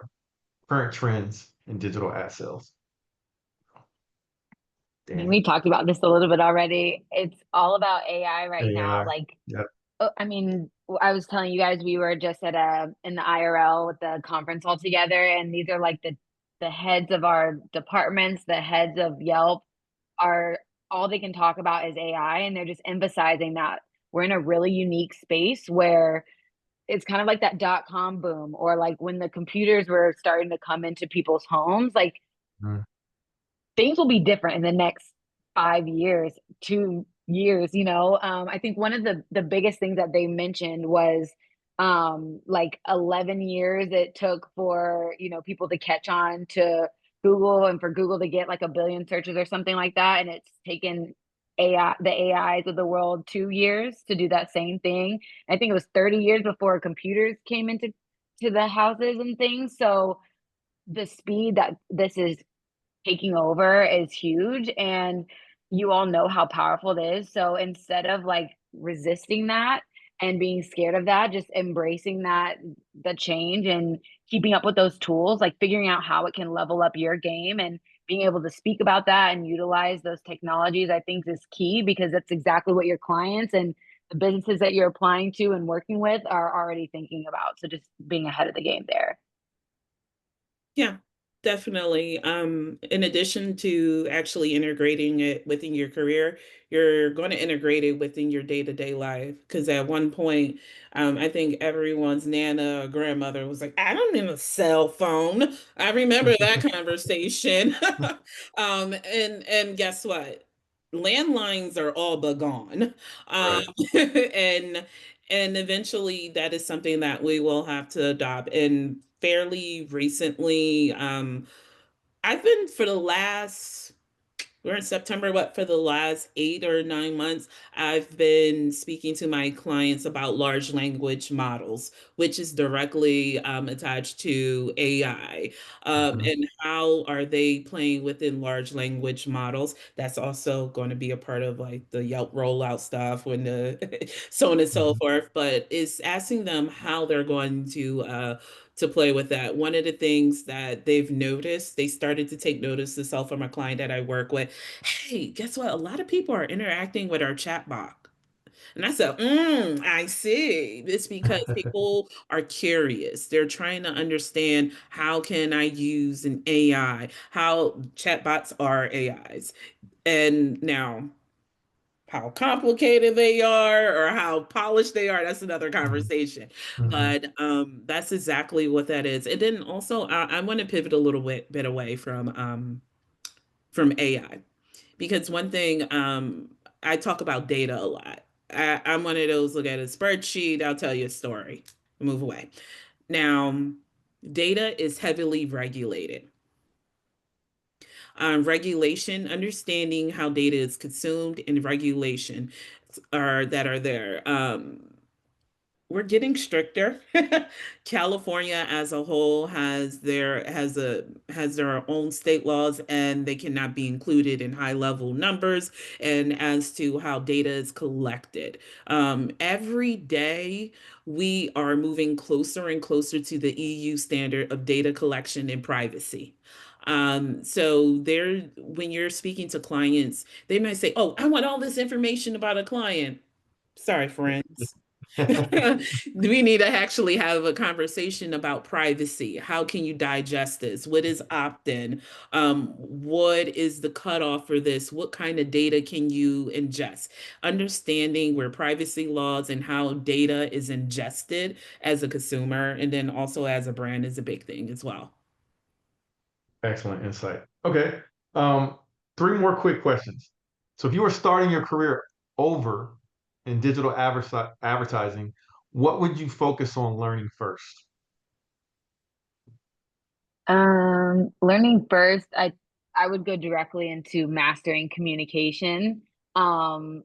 Current trends in digital ad sales. I mean, Danny. we talked about this a little bit already. It's all about AI right now. AI. Like, Yep. I mean, I was telling you guys we were just at a in the IRL with the conference all together, and these are like the heads of our departments, the heads of Yelp are all they can talk about is AI, and they're just emphasizing that we're in a really unique space where it's kind of like that .com boom, or like when the computers were starting to come into people's homes. Like Mm, things will be different in the next 5 years, 2 years, I think one of the biggest things that they mentioned was like 11 years it took for people to catch on to Google, and for Google to get like a billion searches or something like that, and it's taken the AIs of the world 2 years to do that same thing. I think it was 30 years before computers came into the houses and things. So the speed that this is taking over is huge, and you all know how powerful it is. So instead of like resisting that and being scared of that, just embracing that, the change, and keeping up with those tools, like figuring out how it can level up your game, and being able to speak about that and utilize those technologies, I think is key, because that's exactly what your clients and the businesses that you're applying to and working with are already thinking about. So just being ahead of the game there. Yeah, definitely. In addition to actually integrating it within your career, you're going to integrate it within your day-to-day life. Because at one point, I think everyone's nana or grandmother was like, I don't need a cell phone. I remember that conversation. And guess what? Landlines are all but gone. Um, right. and and eventually, that is something that we will have to adopt. And fairly recently, I've been for the last we're in September, what, for the last 8 or 9 months, I've been speaking to my clients about large language models, which is directly attached to AI. Mhm. And how are they playing within large language models? That's also going to be a part of like the Yelp rollout stuff when the so on and so Mhm. forth. But it's asking them how they're going to play with that. One of the things that they've noticed, they started to take notice this all from a client that I work with. Hey, guess what? A lot of people are interacting with our chat bot. And I said, I see. It's because people are curious. They're trying to understand how can I use an AI, how chatbots are AIs. And now how complicated they are or how polished they are, that's another Mhm. conversation. Mhm. But that's exactly what that is. And then also I want to pivot a little bit away from AI, because one thing I talk about data a lot. I'm one of those, look at a spreadsheet, I'll tell you a story, move away. Now, data is heavily regulated. Regulation, understanding how data is consumed, and regulation are that are there. we're getting stricter. California as a whole has their own state laws, and they cannot be included in high level numbers and as to how data is collected. Every day we are moving closer and closer to the EU standard of data collection and privacy. So there, when you're speaking to clients, they might say, "Oh, I want all this information about a client." Sorry, friends. We need to actually have a conversation about privacy. How can you digest this? What is opt-in? What is the cutoff for this? What kind of data can you ingest? Understanding where privacy laws and how data is ingested as a consumer and then also as a brand is a big thing as well. Excellent insight. Okay. Um, three more quick questions. So if you were starting your career over in digital advertising, what would you focus on learning first? Learning first, I would go directly into mastering communication. Um,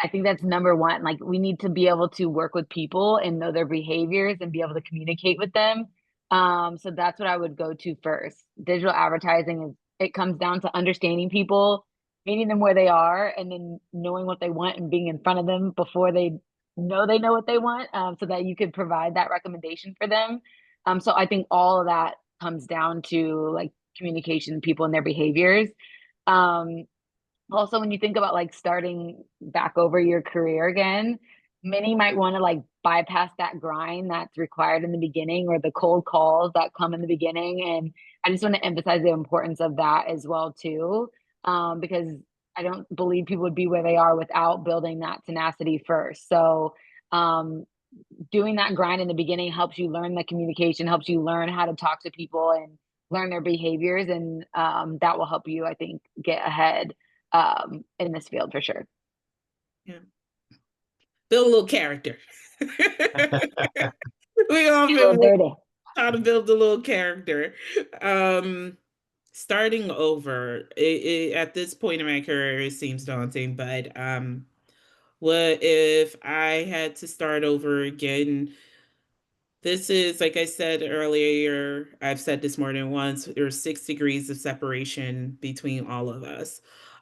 I think that's number one. Like we need to be able to work with people and know their behaviors and be able to communicate with them. So that's what I would go to first. Digital advertising is it comes down to understanding people, meeting them where they are, and then knowing what they want and being in front of them before they know what they want, so that you could provide that recommendation for them. So I think all of that comes down to like communication, people and their behaviors. Um, Also when you think about like starting back over your career again, many might want to like bypass that grind that's required in the beginning or the cold calls that come in the beginning. And I just want to emphasize the importance of that as well too, because I don't believe people would be where they are without building that tenacity first. So um, doing that grind in the beginning helps you learn the communication, helps you learn how to talk to people and learn their behaviors, and that will help you, I think, get ahead in this field for sure. Yeah. Build a little character. We Get a little often dirty. how to build a little character. Um, Starting over at this point in my career, it seems daunting, but what if I had to start over again? This is, like I said earlier, I've said this more than once, there's 6 degrees of separation between all of us.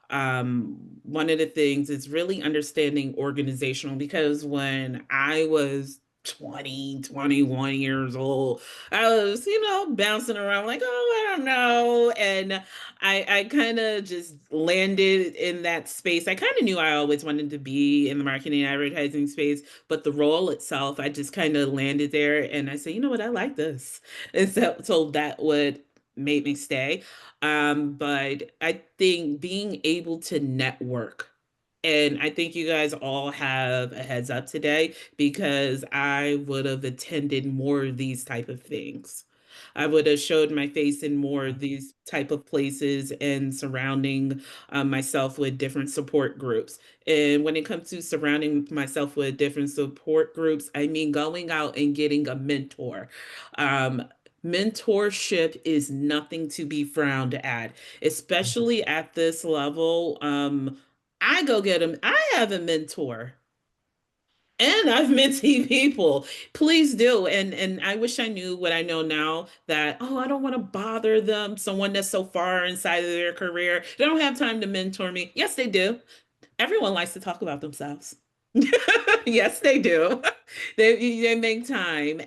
One of the things is really understanding organizational because when I was 20, 21 years old, I was, bouncing around like, oh, I don't know. And I kind of just landed in that space. I kind of knew I always wanted to be in the marketing and advertising space, but the role itself, I just kind of landed there and I said, you know what, I like this. And so that would made me stay. But I think being able to network, and I think you guys all have a heads up today because I would have attended more of these type of things. I would have showed my face in more of these type of places and surrounding myself with different support groups. And when it comes to surrounding myself with different support groups, I mean going out and getting a mentor. Um, Mentorship is nothing to be frowned at, especially at this level. I go get them. I have a mentor. And I've mentee people. Please do. And I wish I knew what I know now that, oh, I don't want to bother them, someone that's so far inside of their career. They don't have time to mentor me. Yes, they do. Everyone likes to talk about themselves. Yes, they do. They make time.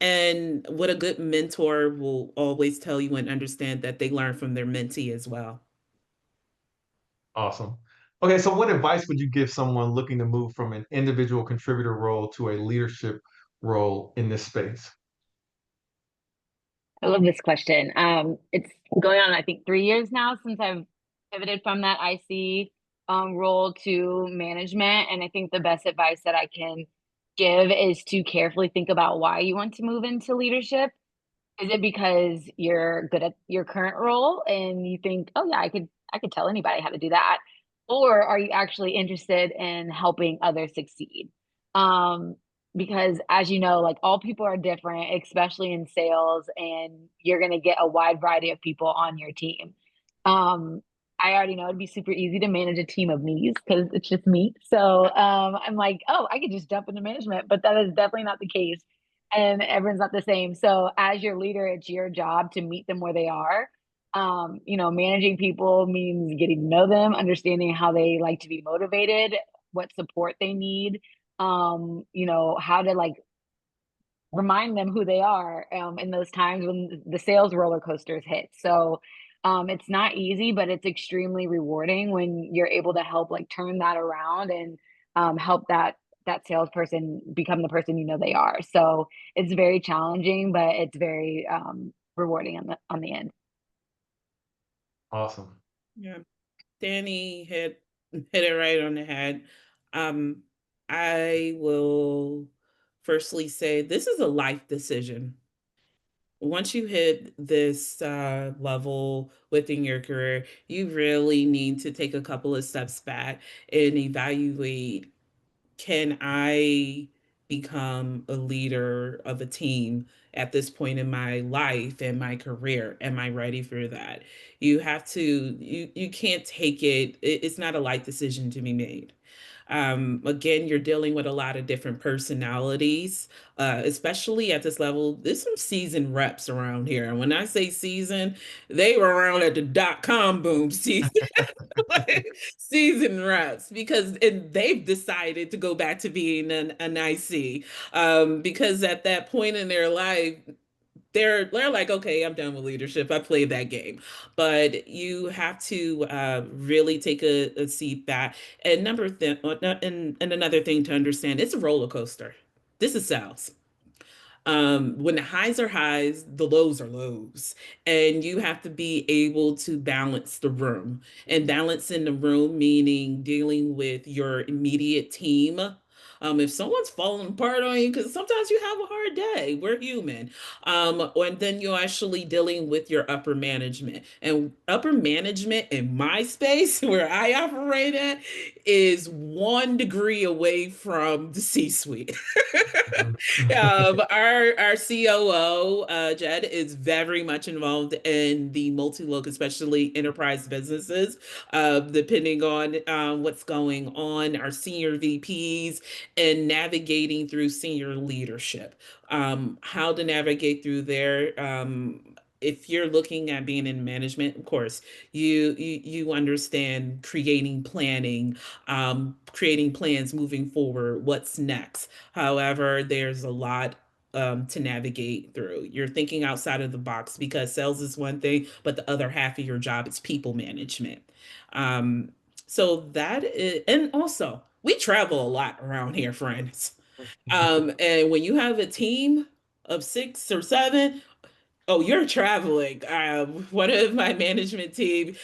And what a good mentor will always tell you and understand that they learn from their mentee as well. Awesome. Okay, so what advice would you give someone looking to move from an individual contributor role to a leadership role in this space? I love this question. It's going on, I think, 3 years now since I've pivoted from that IC role to management. And I think the best advice that I can give is to carefully think about why you want to move into leadership. Is it because you're good at your current role and you think, oh yeah, I could tell anybody how to do that? Or are you actually interested in helping others succeed? Um, because as you know, like all people are different, especially in sales, and you're gonna get a wide variety of people on your team. Um, I already know it'd be super easy to manage a team of me's because it's just me. So I'm like, oh, I could just jump into management, but that is definitely not the case. And everyone's not the same. So as your leader, it's your job to meet them where they are. Managing people means getting to know them, understanding how they like to be motivated, what support they need, how to like remind them who they are in those times when the sales roller coasters hit. So it's not easy, but it's extremely rewarding when you're able to help like turn that around and help that salesperson become the person they are. So it's very challenging, but it's very rewarding on the end. Awesome. Yeah. Danny hit it right on the head. Um, I will firstly say this is a life decision. Once you hit this level within your career, you really need to take a couple of steps back and evaluate, can I become a leader of a team at this point in my life and my career? Am I ready for that? You have to, you can't take it's not a light decision to be made. Again, you're dealing with a lot of different personalities, especially at this level. There's some seasoned reps around here. And when I say seasoned, they were around at the .com boom season. Seasoned reps because they've decided to go back to being an IC, because at that point in their life they're like, okay, I'm done with leadership. I played that game. But you have to really take a seat back. And and another thing to understand, it's a roller coaster. This is sales. When the highs are highs, the lows are lows, and you have to be able to balance the room. And balance in the room meaning dealing with your immediate team. If someone's falling apart on you, because sometimes you have a hard day, we're human. And then you're actually dealing with your upper management. And upper management in my space, where I operate at, is 1 degree away from the C-suite. Our COO, Jed, is very much involved in the multi-loc, especially enterprise businesses, depending on what's going on, our senior VPs, and navigating through senior leadership. How to navigate through there. If you're looking at being in management, of course, you understand creating plans moving forward, what's next. However, there's a lot to navigate through. You're thinking outside of the box because sales is one thing, but the other half of your job is people management. Um, so that is, and also we travel a lot around here, friends. And when you have a team of 6 or 7, oh, you're traveling. One of my management team,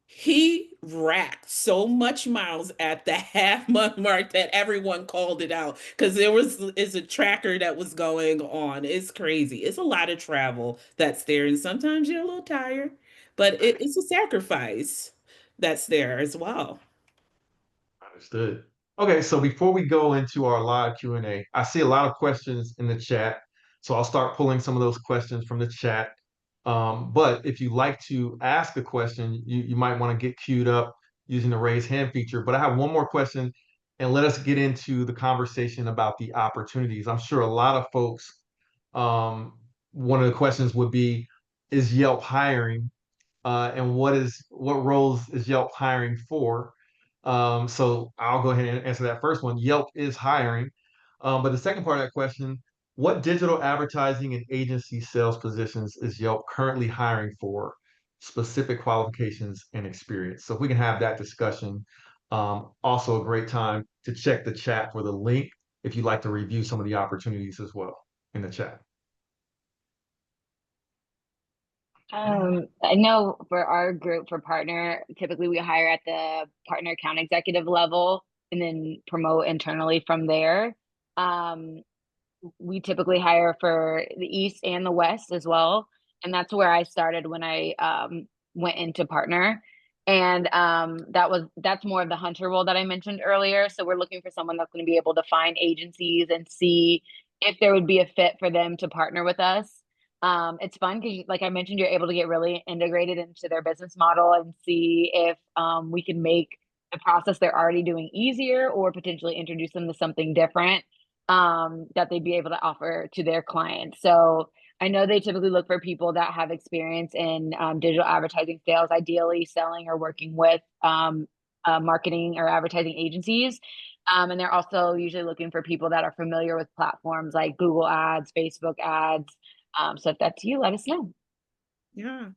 he racked so much miles at the half month mark that everyone called it out because it's a tracker that was going on. It's crazy. It's a lot of travel that's there, and sometimes you're a little tired, but it's a sacrifice that's there as well. Understood. Okay, so before we go into our live Q&A, I see a lot of questions in the chat. So I'll start pulling some of those questions from the chat. But if you like to ask a question, you might want to get queued up using the raise hand feature. But I have one more question, and let us get into the conversation about the opportunities. I'm sure a lot of folks, one of the questions would be, is Yelp hiring? And what roles is Yelp hiring for? So I'll go ahead and answer that first one. Yelp is hiring. But the second part of that question, what digital advertising and agency sales positions is Yelp currently hiring for? Specific qualifications and experience. So if we can have that discussion. Also a great time to check the chat for the link if you'd like to review some of the opportunities as well in the chat. I know for our group for partner, typically we hire at the partner account executive level and then promote internally from there. We typically hire for the East and the West as well. And that's where I started when I went into partner. And that's more of the hunter role that I mentioned earlier. So we're looking for someone that's going to be able to find agencies and see if there would be a fit for them to partner with us. It's fun because, like I mentioned, you're able to get really integrated into their business model and see if we can make the process they're already doing easier or potentially introduce them to something different that they'd be able to offer to their clients. So I know they typically look for people that have experience in digital advertising sales, ideally selling or working with marketing or advertising agencies. And they're also usually looking for people that are familiar with platforms like Google Ads, Facebook ads. So if that's you, let us know. Yeah.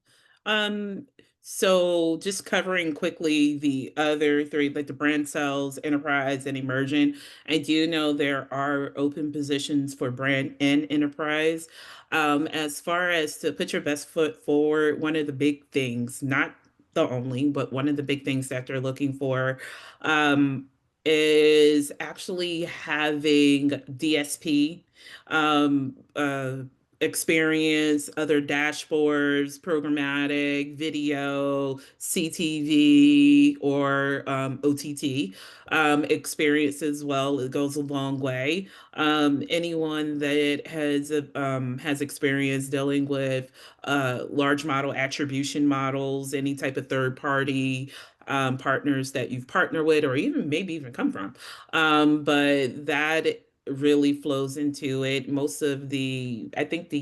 Um, so just covering quickly the other three, like the brand sales, enterprise, and emerging. I do know there are open positions for brand and enterprise. As far as to put your best foot forward, one of the big things, not the only, but one of the big things that they're looking for, um, is actually having DSP, um, uh, experience, other dashboards, programmatic, video, CTV, or OTT experience as well. It goes a long way. Anyone that has experience dealing with large model attribution models, any type of third party partners that you've partnered with, or even maybe even come from. But that really flows into it. I think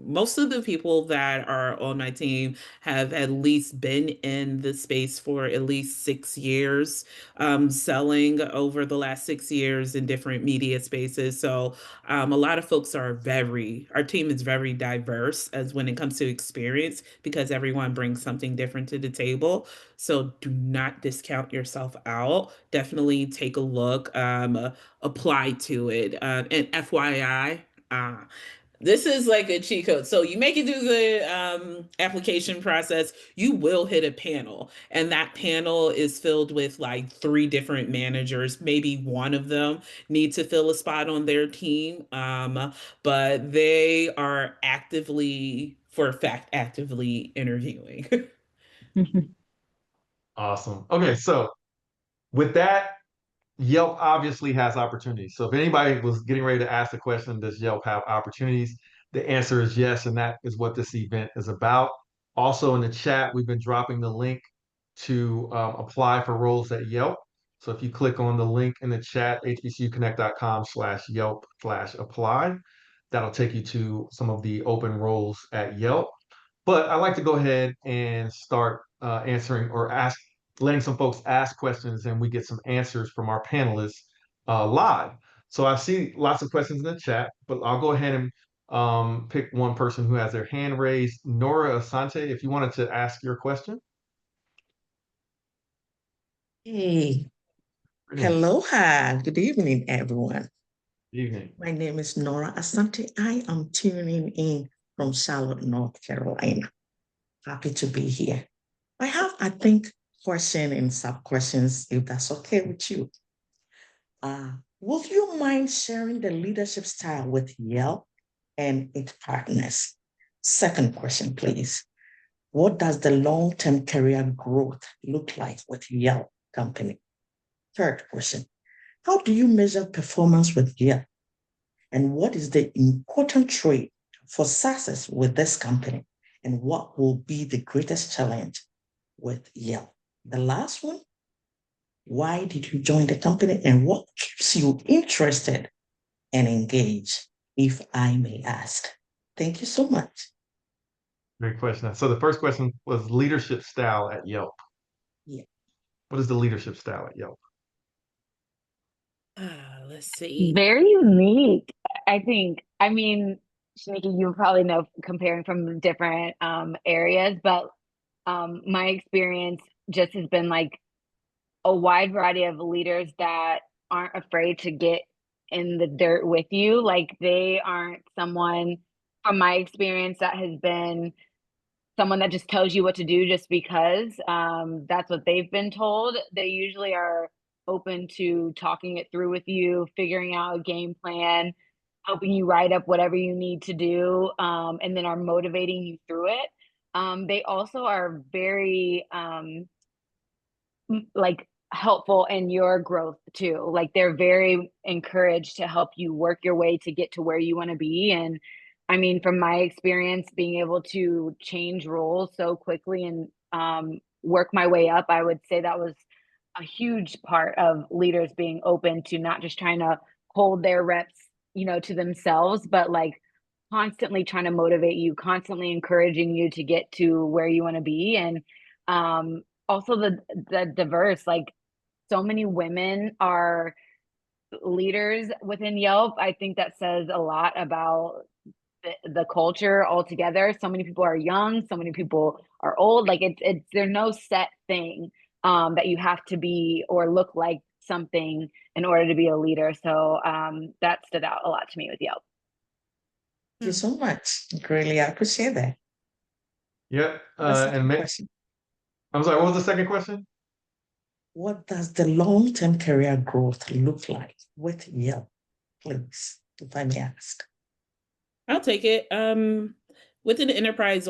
most of the people that are on my team have at least been in the space for at least 6 years, selling over the last 6 years in different media spaces. So a lot of folks our team is very diverse as when it comes to experience because everyone brings something different to the table. So do not discount yourself out. Definitely take a look. Apply to it. And FYI, this is like a cheat code. So you make it through the application process, you will hit a panel, and that panel is filled with like three different managers. Maybe one of them needs to fill a spot on their team, but they are actively, for a fact, actively interviewing. Awesome. Okay, so with that, Yelp obviously has opportunities. So if anybody was getting ready to ask the question, does Yelp have opportunities? The answer is yes, and that is what this event is about. Also in the chat, we've been dropping the link to apply for roles at Yelp. So if you click on the link in the chat, hbcuconnect.com/Yelp/apply, that'll take you to some of the open roles at Yelp. But I'd like to go ahead and start answering or letting some folks ask questions and we get some answers from our panelists live. So I see lots of questions in the chat, but I'll go ahead and pick one person who has their hand raised. Nora Asante, if you wanted to ask your question. Hey, Greetings. hello, hi, good evening, everyone. Good evening. My name is Nora Asante. I am tuning in from Charlotte, North Carolina. Happy to be here. I have, I think, question and sub questions, if that's okay with you. Would you mind sharing the leadership style with Yelp and its partners? Second question, please. What does the long-term career growth look like with Yelp company? Third question. How do you measure performance with Yelp? And what is the important trait for success with this company? And what will be the greatest challenge with Yelp? The last one, why did you join the company and what keeps you interested and engaged, if I may ask? Thank you so much. Great question. So the first question was leadership style at Yelp. Yeah. What is the leadership style at Yelp? Let's see. Very unique. I think, I mean, Shanika, you probably know comparing from different areas, but my experience just has been like a wide variety of leaders that aren't afraid to get in the dirt with you. Like they aren't someone, from my experience, that has been someone that just tells you what to do just because that's what they've been told. They usually are open to talking it through with you, figuring out a game plan, helping you write up whatever you need to do, and then are motivating you through it. They also are very like helpful in your growth too. Like they're very encouraged to help you work your way to get to where you want to be. And I mean, from my experience, being able to change roles so quickly and work my way up, I would say that was a huge part of leaders being open to not just trying to hold their reps, to themselves, but like constantly trying to motivate you, constantly encouraging you to get to where you want to be. And also the diverse, like so many women are leaders within Yelp. I think that says a lot about the culture altogether. So many people are young, so many people are old. Like it's there's no set thing that you have to be or look like something in order to be a leader. So that stood out a lot to me with Yelp. Thank you so much. Really appreciate that. Yep. The second question. I'm sorry, what was the second question? What does the long-term career growth look like with Yelp, please, if I may ask? I'll take it. Within the enterprise,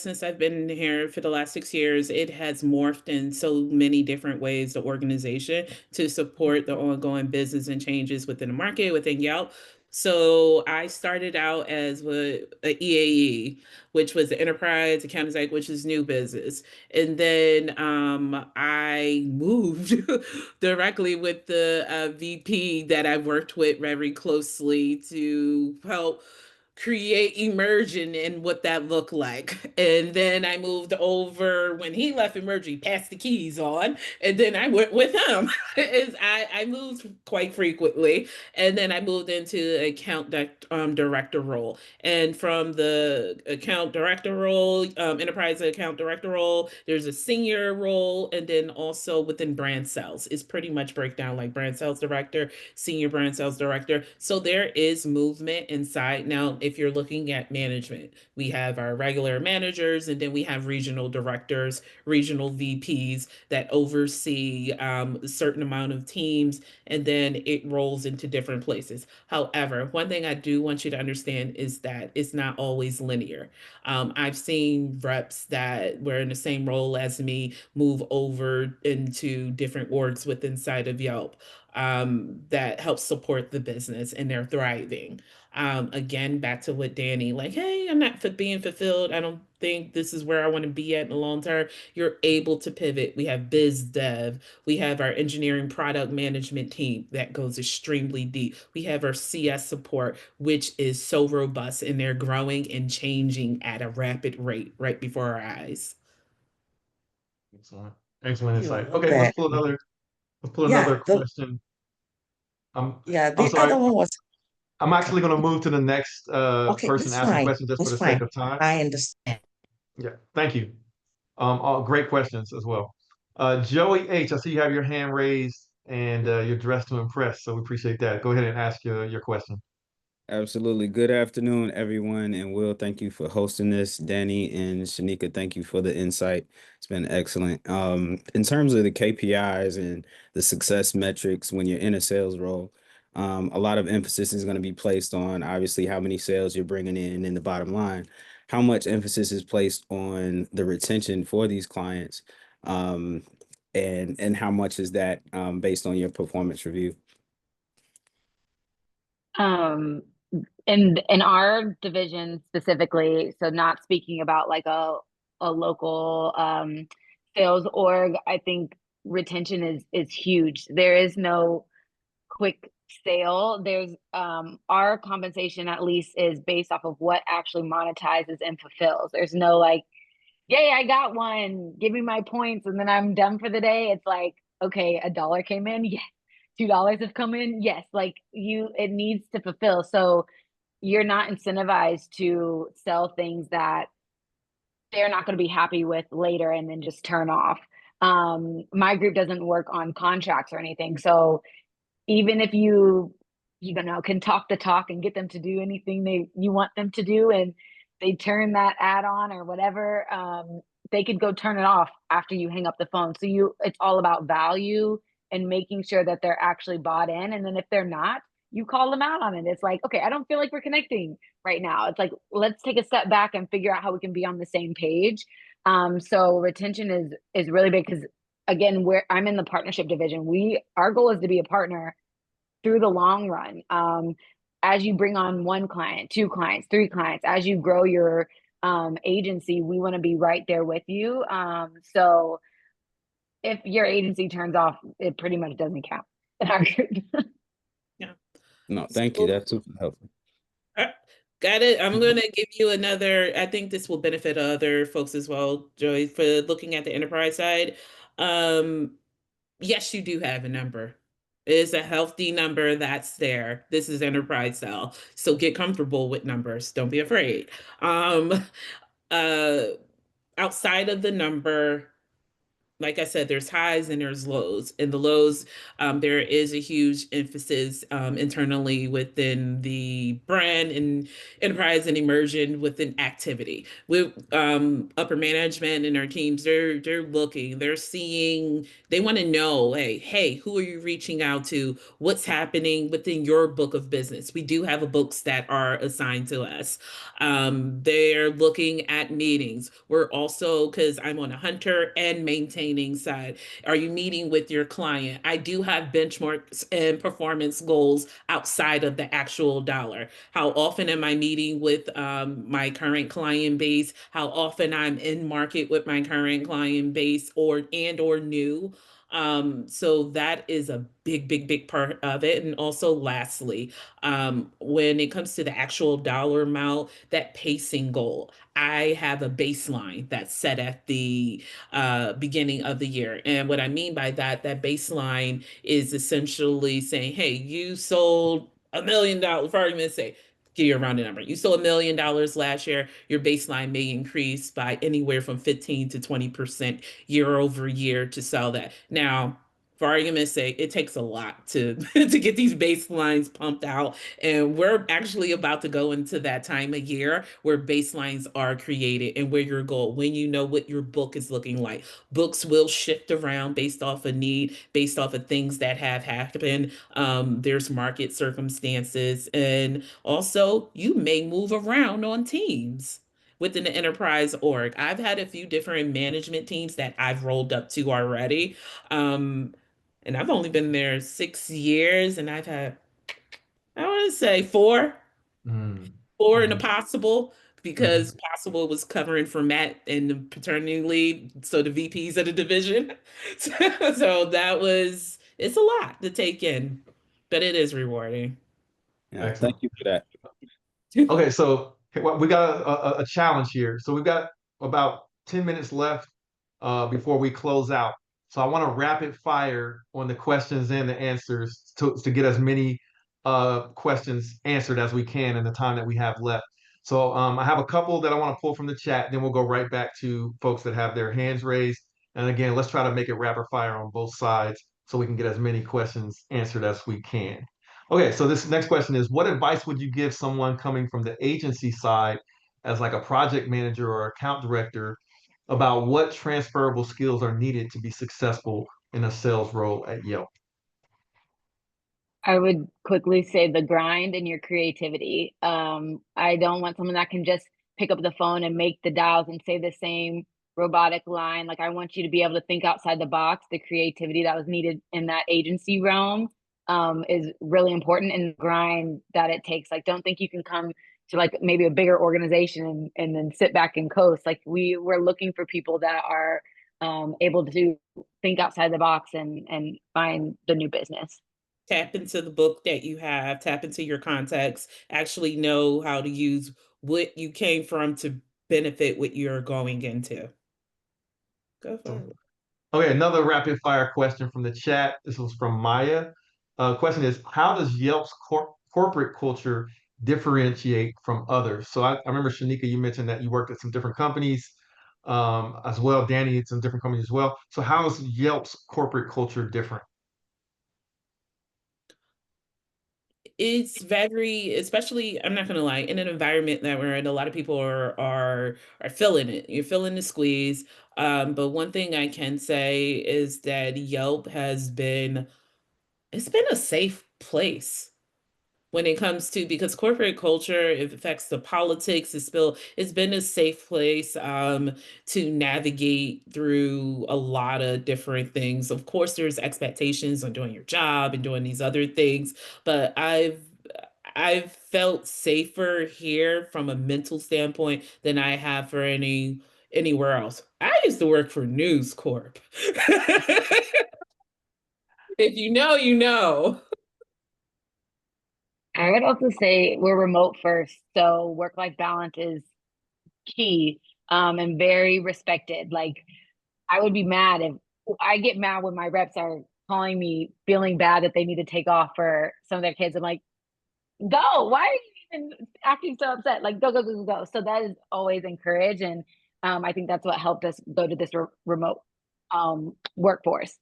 since I've been here for the last 6 years, it has morphed in so many different ways, the organization, to support the ongoing business and changes within the market, within Yelp. So I started out as a EAE, which was the enterprise account exec, which is new business. And then I moved directly with the VP that I worked with very closely to help create immersion in what that looked like. And then I moved over when he left immersion, passed the keys on, and then I went with him. I moved quite frequently. And then I moved into director role. And from the account director role, enterprise account director role, there's a senior role. And then also within brand sales, it's pretty much breakdown like brand sales director, senior brand sales director. So there is movement inside. Now, if you're looking at management, we have our regular managers, and then we have regional directors, regional VPs that oversee a certain amount of teams, and then it rolls into different places. However, one thing I do want you to understand is that it's not always linear. I've seen reps that were in the same role as me move over into different orgs within inside of Yelp that helps support the business and they're thriving. Again, back to what Danny, like, hey, I'm not being fulfilled. I don't think this is where I want to be at in the long term. You're able to pivot. We have biz dev. We have our engineering product management team that goes extremely deep. We have our CS support, which is so robust and they're growing and changing at a rapid rate right before our eyes. Excellent. Excellent Thank you. I insight. love Okay, that. let's pull Yeah, another question. I'm the sorry. other one was I'm okay. actually going to move to the next Okay, person that's asking fine. questions just for That's the sake fine. of time. I understand. Yeah, thank you. All great questions as well. Joey H, I see you have your hand raised and you're dressed to impress, so we appreciate that. Go ahead and ask your question. Absolutely. Good afternoon, everyone. And Will, thank you for hosting this. Danny and Shanika, thank you for the insight. It's been excellent. In terms of the KPIs and the success metrics when you're in a sales role, a lot of emphasis is going to be placed on obviously how many sales you're bringing in the bottom line. How much emphasis is placed on the retention for these clients? And how much is that based on your performance review? In our division specifically, so not speaking about like a local sales org, I think retention is huge. There is no quick sale. There's our compensation at least is based off of what actually monetizes and fulfills. There's no like, yay, I got one, give me my points, and then I'm done for the day. It's like, okay, $1 came in, yes. $2 have come in, yes. Like it needs to fulfill. So you're not incentivized to sell things that they're not going to be happy with later and then just turn off. My group doesn't work on contracts or anything. So even if you can talk the talk and get them to do anything you want them to do, and they turn that ad on or whatever, they could go turn it off after you hang up the phone. So it's all about value and making sure that they're actually bought in. And then if they're not, you call them out on it. It's like, okay, I don't feel like we're connecting right now. It's like, let's take a step back and figure out how we can be on the same page. So retention is really big because again, I'm in the partnership division. Our goal is to be a partner through the long run. as you bring on 1 client, 2 clients, 3 clients, as you grow your agency, we want to be right there with you. So if your agency turns off, it pretty much doesn't count in our group. Yeah. No, thank you. That's super helpful. Got it. I'm going to give you another. I think this will benefit other folks as well, Joy, for looking at the enterprise side. Yes, you do have a number. It is a healthy number that's there. This is enterprise sell. So get comfortable with numbers. Don't be afraid. Uh, Outside of the number, like I said, there's highs and there's lows. In the lows, there is a huge emphasis internally within the brand and enterprise and immersion within activity. With upper management and our teams, they're looking, they're seeing, they want to know, hey, who are you reaching out to? What's happening within your book of business? We do have books that are assigned to us. They're looking at meetings. We're also, because I'm on a hunter and maintaining side, are you meeting with your client? I do have benchmarks and performance goals outside of the actual dollar. How often am I meeting with my current client base? How often I'm in market with my current client base or new? So that is a big part of it. And also lastly, when it comes to the actual dollar amount, that pacing goal, I have a baseline that's set at the beginning of the year. And what I mean by that, that baseline is essentially saying, hey, you sold $1 million, for argument's sake, give you a rounded number. You sold $1 million last year. Your baseline may increase by anywhere from 15 to 20% year over year to sell that. Now, for argument's sake, it takes a lot to to get these baselines pumped out. And we're actually about to go into that time of year where baselines are created and where your goal, when you know what your book is looking like. Books will shift around based off of need, based off of things that have happened. There's market circumstances, and also you may move around on teams within the enterprise org. I've had a few different management teams that I've rolled up to already. Um, and I've only been there 6 years, and I've had, I want to say Mm. four in a Mhm. possible, Mhm. because possible was covering for Matt and the paternity leave, so the VPs of the division. So that was, it's a lot to take in, but it is rewarding. Yeah, thank Excellent. you for that. Okay, so well, we got a challenge here. So we've got about 10 minutes left before we close out. So I want to rapid fire on the questions and the answers to get as many questions answered as we can in the time that we have left. So I have a couple that I want to pull from the chat, then we'll go right back to folks that have their hands raised. And again, let's try to make it rapid fire on both sides so we can get as many questions answered as we can. Okay, so this next question is, what advice would you give someone coming from the agency side as like a project manager or account director about what transferable skills are needed to be successful in a sales role at Yelp? I would quickly say the grind and your creativity. I don't want someone that can just pick up the phone and make the dials and say the same robotic line. Like, I want you to be able to think outside the box. The creativity that was needed in that agency realm is really important, and the grind that it takes. Like, don't think you can come to like maybe a bigger organization and then sit back and coast. Like, we're looking for people that are able to think outside the box and find the new business. Tap into the book that you have, tap into your contacts, actually know how to use what you came from to benefit what you're going into. Go for it. Okay, another rapid fire question from the chat. This was from Maya. Question is, how does Yelp's corporate culture differentiate from others? So I remember Shanika, you mentioned that you worked at some different companies as well. Danny at some different companies as well. So how is Yelp's corporate culture different? It's very, especially, I'm not gonna lie, in an environment that we're in, a lot of people are feeling it. You're feeling the squeeze. But one thing I can say is that Yelp has been, it's been a safe place when it comes to, because corporate culture, it affects the politics. It's been a safe place to navigate through a lot of different things. Of course, there's expectations on doing your job and doing these other things, but I've felt safer here from a mental standpoint than I have for anywhere else. I used to work for News Corp. If you know, you know. I would also say we're remote first, so work-life balance is key, and very respected. Like I would be mad if I get mad when my reps are calling me feeling bad that they need to take off for some of their kids. I'm like, go. Why are you even acting so upset? Like, go, go, go, go, go. So that is always encouraged. And I think that's what helped us go to this remote workforce.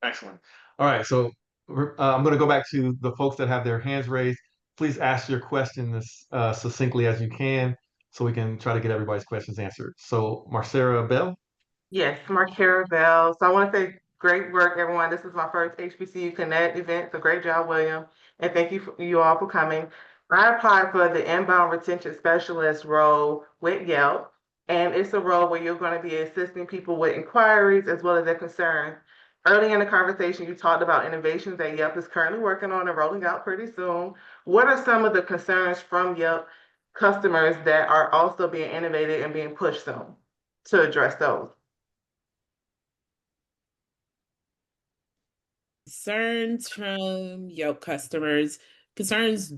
Excellent. All right, so I'm going to go back to the folks that have their hands raised. Please ask your question as succinctly as you can so we can try to get everybody's questions answered. So, Marcera Bell. Yes, Mark Bell. So I want to say great work, everyone. This is my first HBCU Connect event. So great job, William. And thank you you all for coming. I applied for the inbound retention specialist role with Yelp. And it's a role where you're going to be assisting people with inquiries as well as their concerns. Early in the conversation, you talked about innovations that Yelp is currently working on and rolling out pretty soon. What are some of the concerns from Yelp customers that are also being innovated and being pushed soon to address those? Concerns from Yelp customers, concerns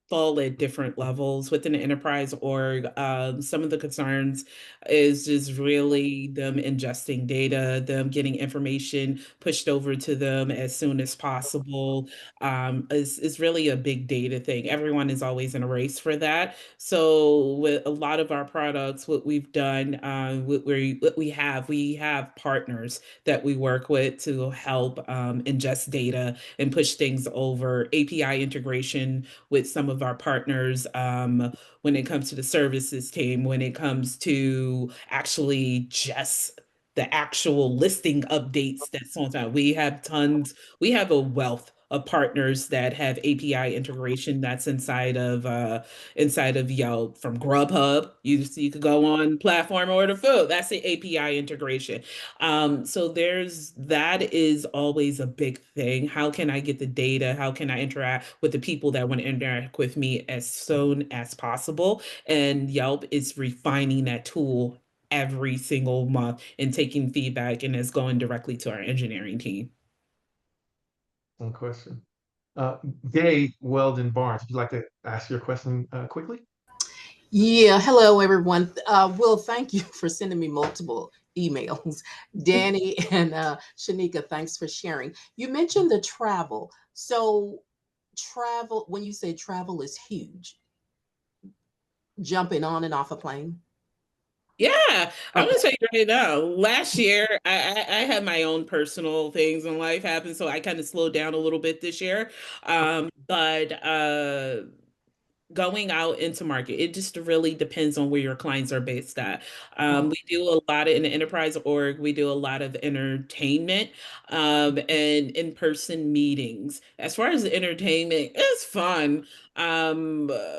fall at different levels within the enterprise org. Some of the concerns is just really them ingesting data, them getting information pushed over to them as soon as possible. Is really a big data thing. Everyone is always in a race for that. So with a lot of our products, what we've done, we have partners that we work with to help ingest data and push things over. API integration with some of our partners, when it comes to the services team, when it comes to actually just the actual listing updates that's on time. We have a wealth of partners that have API integration that's inside of Yelp, from Grubhub. You could go on platform, order food. That's the API integration. So that is always a big thing. How can I get the data? How can I interact with the people that want to interact with me as soon as possible? And Yelp is refining that tool every single month and taking feedback, and it's going directly to our engineering team. One question. Gay Weldon Barnes, would you like to ask your question quickly? Yeah, hello everyone. Will, thank you for sending me multiple emails. Danny and Shanika, thanks for sharing. You mentioned the travel. So travel, when you say travel is huge, jumping on and off a plane. Yeah, I'm Okay. gonna tell you right now. Last year, I had my own personal things in life happen, so I kind of slowed down a little bit this year. But going out into market, it just really depends on where your clients are based at. We do a lot in the enterprise org, we do a lot of entertainment, and in-person meetings. As far as the entertainment, it's fun.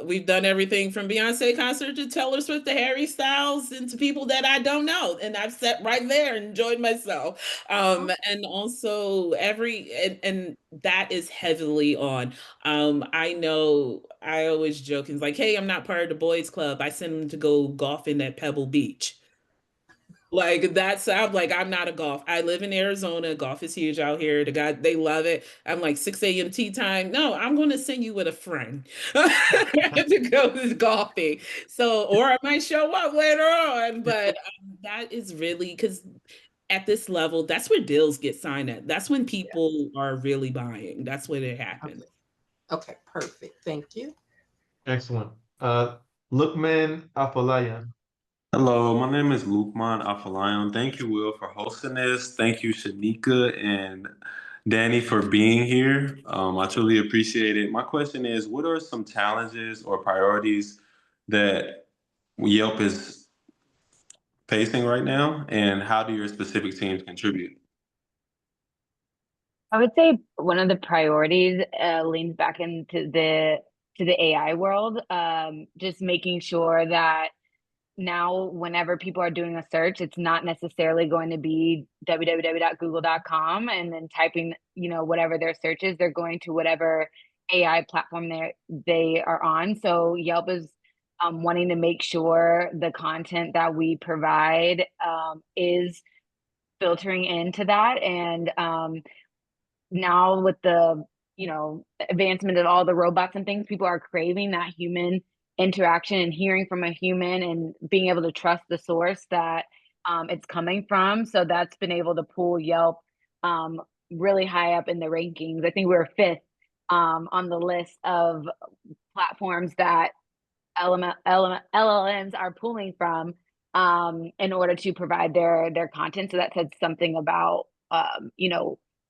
We've done everything from Beyonce concert to Taylor Swift to Harry Styles and to people that I don't know. And I've sat right there and enjoyed myself. And also and that is heavily on. I know I always joke and like, hey, I'm not part of the boys club. I send them to go golfing at Pebble Beach. Like that's I'm like, I'm not a golf. I live in Arizona. Golf is huge out here. The guy, they love it. I'm like 6 a.m. tea time. No, I'm gonna send you with a friend to go golfing. So, or I might show up later on, but that is really because at this level, that's where deals get signed at. That's when people are really buying. That's when it happens. Okay, perfect. Thank you. Excellent. Lukman Afalayan. Hello, my name is Lukman Afalayan. Thank you, Will, for hosting this. Thank you, Shanika and Danny, for being here. I truly appreciate it. My question is, what are some challenges or priorities that Yelp is facing right now, and how do your specific teams contribute? I would say one of the priorities leans back into the AI world. Just making sure that now whenever people are doing a search, it's not necessarily going to be www.google.com and then typing, whatever their search is. They're going to whatever AI platform they are on. So Yelp is wanting to make sure the content that we provide is filtering into that. And now with the advancement of all the robots and things, people are craving that human interaction and hearing from a human and being able to trust the source that it's coming from. So that's been able to pull Yelp really high up in the rankings. I think we were fifth on the list of platforms that LLMs are pulling from in order to provide their content. So that says something about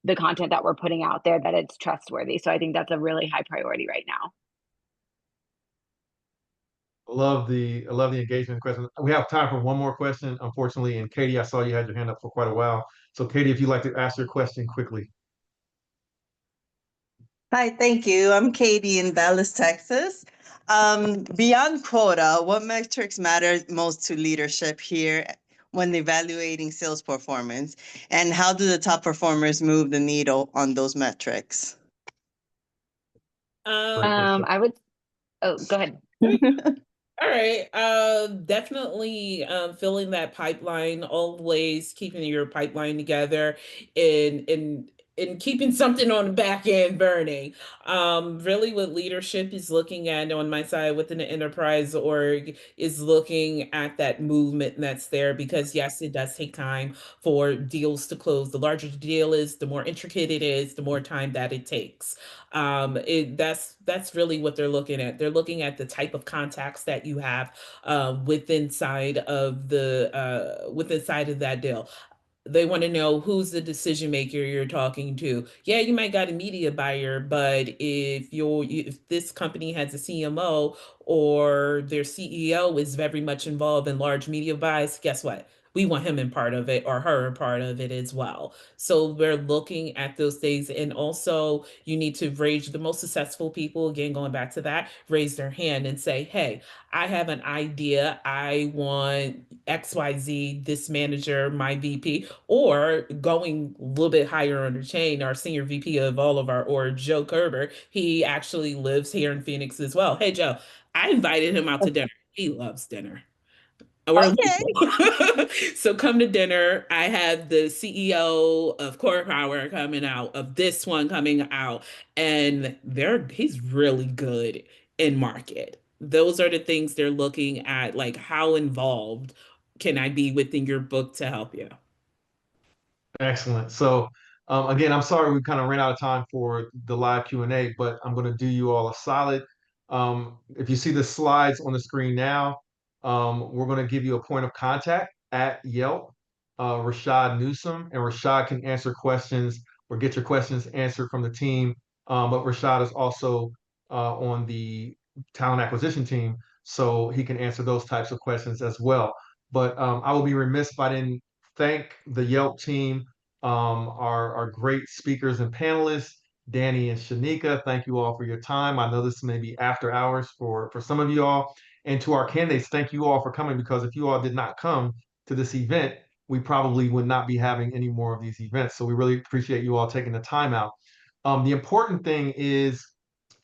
the content that we're putting out there, that it's trustworthy. So I think that's a really high priority right now. I love the engagement question. We have time for one more question, unfortunately. And Katie, I saw you had your hand up for quite a while. So Katie, if you'd like to ask your question quickly. Hi, thank you. I'm Katie in Dallas, Texas. Beyond quota, what metrics matter most to leadership here when evaluating sales performance? And how do the top performers move the needle on those metrics? I would, oh, go ahead. All right. Definitely filling that pipeline, always keeping your pipeline together and keeping something on the back end burning. Really what leadership is looking at on my side within the enterprise org is looking at that movement that's there, because yes, it does take time for deals to close. The larger the deal is, the more intricate it is, the more time that it takes. That's really what they're looking at. They're looking at the type of contacts that you have within side of that deal. They want to know who's the decision maker you're talking to. Yeah, you might got a media buyer, but if this company has a CMO or their CEO is very much involved in large media buys, guess what? We want him in part of it or her in part of it as well. So we're looking at those things. And also you need to raise the most successful people, again, going back to that, raise their hand and say, hey, I have an idea. I want XYZ, this manager, my VP, or going a little bit higher on the chain, our senior VP of all of our, or Joe Kerber, he actually lives here in Phoenix as well. Hey, Joe, I invited him out to dinner. He loves dinner. We're Okay. So come to dinner. I have the CEO of Core Power coming out, of this one coming out, and he's really good in market. Those are the things they're looking at, like how involved can I be within your book to help you? Excellent. So again, I'm sorry we kind of ran out of time for the live Q&A, but I'm going to do you all a solid. If you see the slides on the screen now, we're going to give you a point of contact at Yelp, Rashad Newsom, and Rashad can answer questions or get your questions answered from the team. But Rashad is also on the talent acquisition team, so he can answer those types of questions as well. But I will be remiss if I didn't thank the Yelp team, our great speakers and panelists, Danny and Shanika. Thank you all for your time. I know this may be after hours for some of you all. And to our candidates, thank you all for coming, because if you all did not come to this event, we probably would not be having any more of these events. So we really appreciate you all taking the time out. The important thing is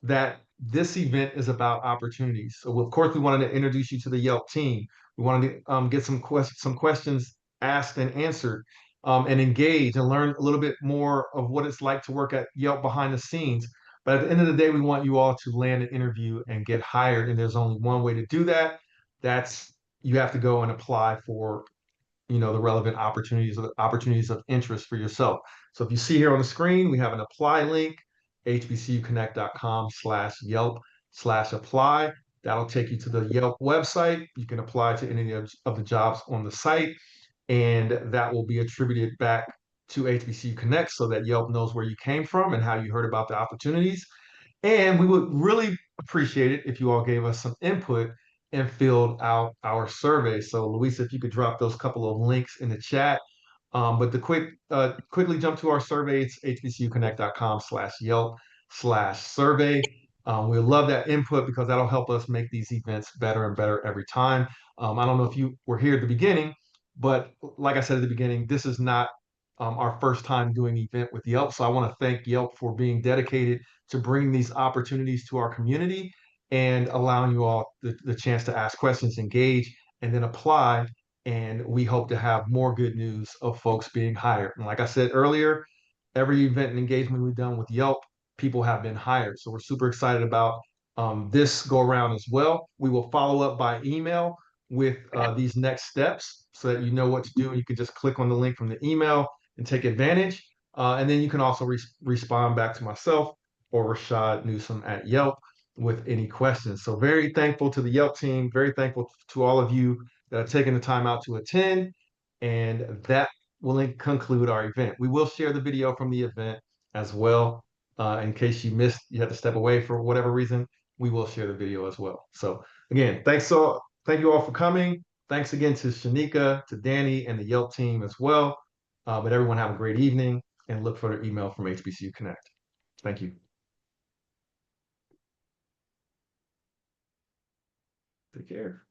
that this event is about opportunities. So of course, we wanted to introduce you to the Yelp team. We wanted to get some questions asked and answered, and engage and learn a little bit more of what it's like to work at Yelp behind the scenes. But at the end of the day, we want you all to land an interview and get hired. And there's only one way to do that. That's you have to go and apply for the relevant opportunities or the opportunities of interest for yourself. So if you see here on the screen, we have an apply link, hbcuconnect.com/Yelp/apply. That'll take you to the Yelp website. You can apply to any of the jobs on the site, and that will be attributed back to HBCU Connect so that Yelp knows where you came from and how you heard about the opportunities. And we would really appreciate it if you all gave us some input and filled out our survey. So Luisa, if you could drop those couple of links in the chat. But quickly jump to our survey. It's hbcuconnect.com/Yelp/survey. We love that input because that'll help us make these events better and better every time. I don't know if you were here at the beginning, but like I said at the beginning, this is not our first time doing an event with Yelp. So I want to thank Yelp for being dedicated to bringing these opportunities to our community and allowing you all the chance to ask questions, engage, and then apply. And we hope to have more good news of folks being hired. And like I said earlier, every event and engagement we've done with Yelp, people have been hired. So we're super excited about this go around as well. We will follow up by email with these next steps so that you know what to do. You can just click on the link from the email and take advantage. And then you can also respond back to myself or Rashad Newsom at Yelp with any questions. So very thankful to the Yelp team, very thankful to all of you that have taken the time out to attend. And that will conclude our event. We will share the video from the event as well. In case you missed, you had to step away for whatever reason, we will share the video as well. So again, thank you all for coming. Thanks again to Shanika, to Danny, and the Yelp team as well. But everyone have a great evening and look for the email from HBCU Connect. Thank you. Take care.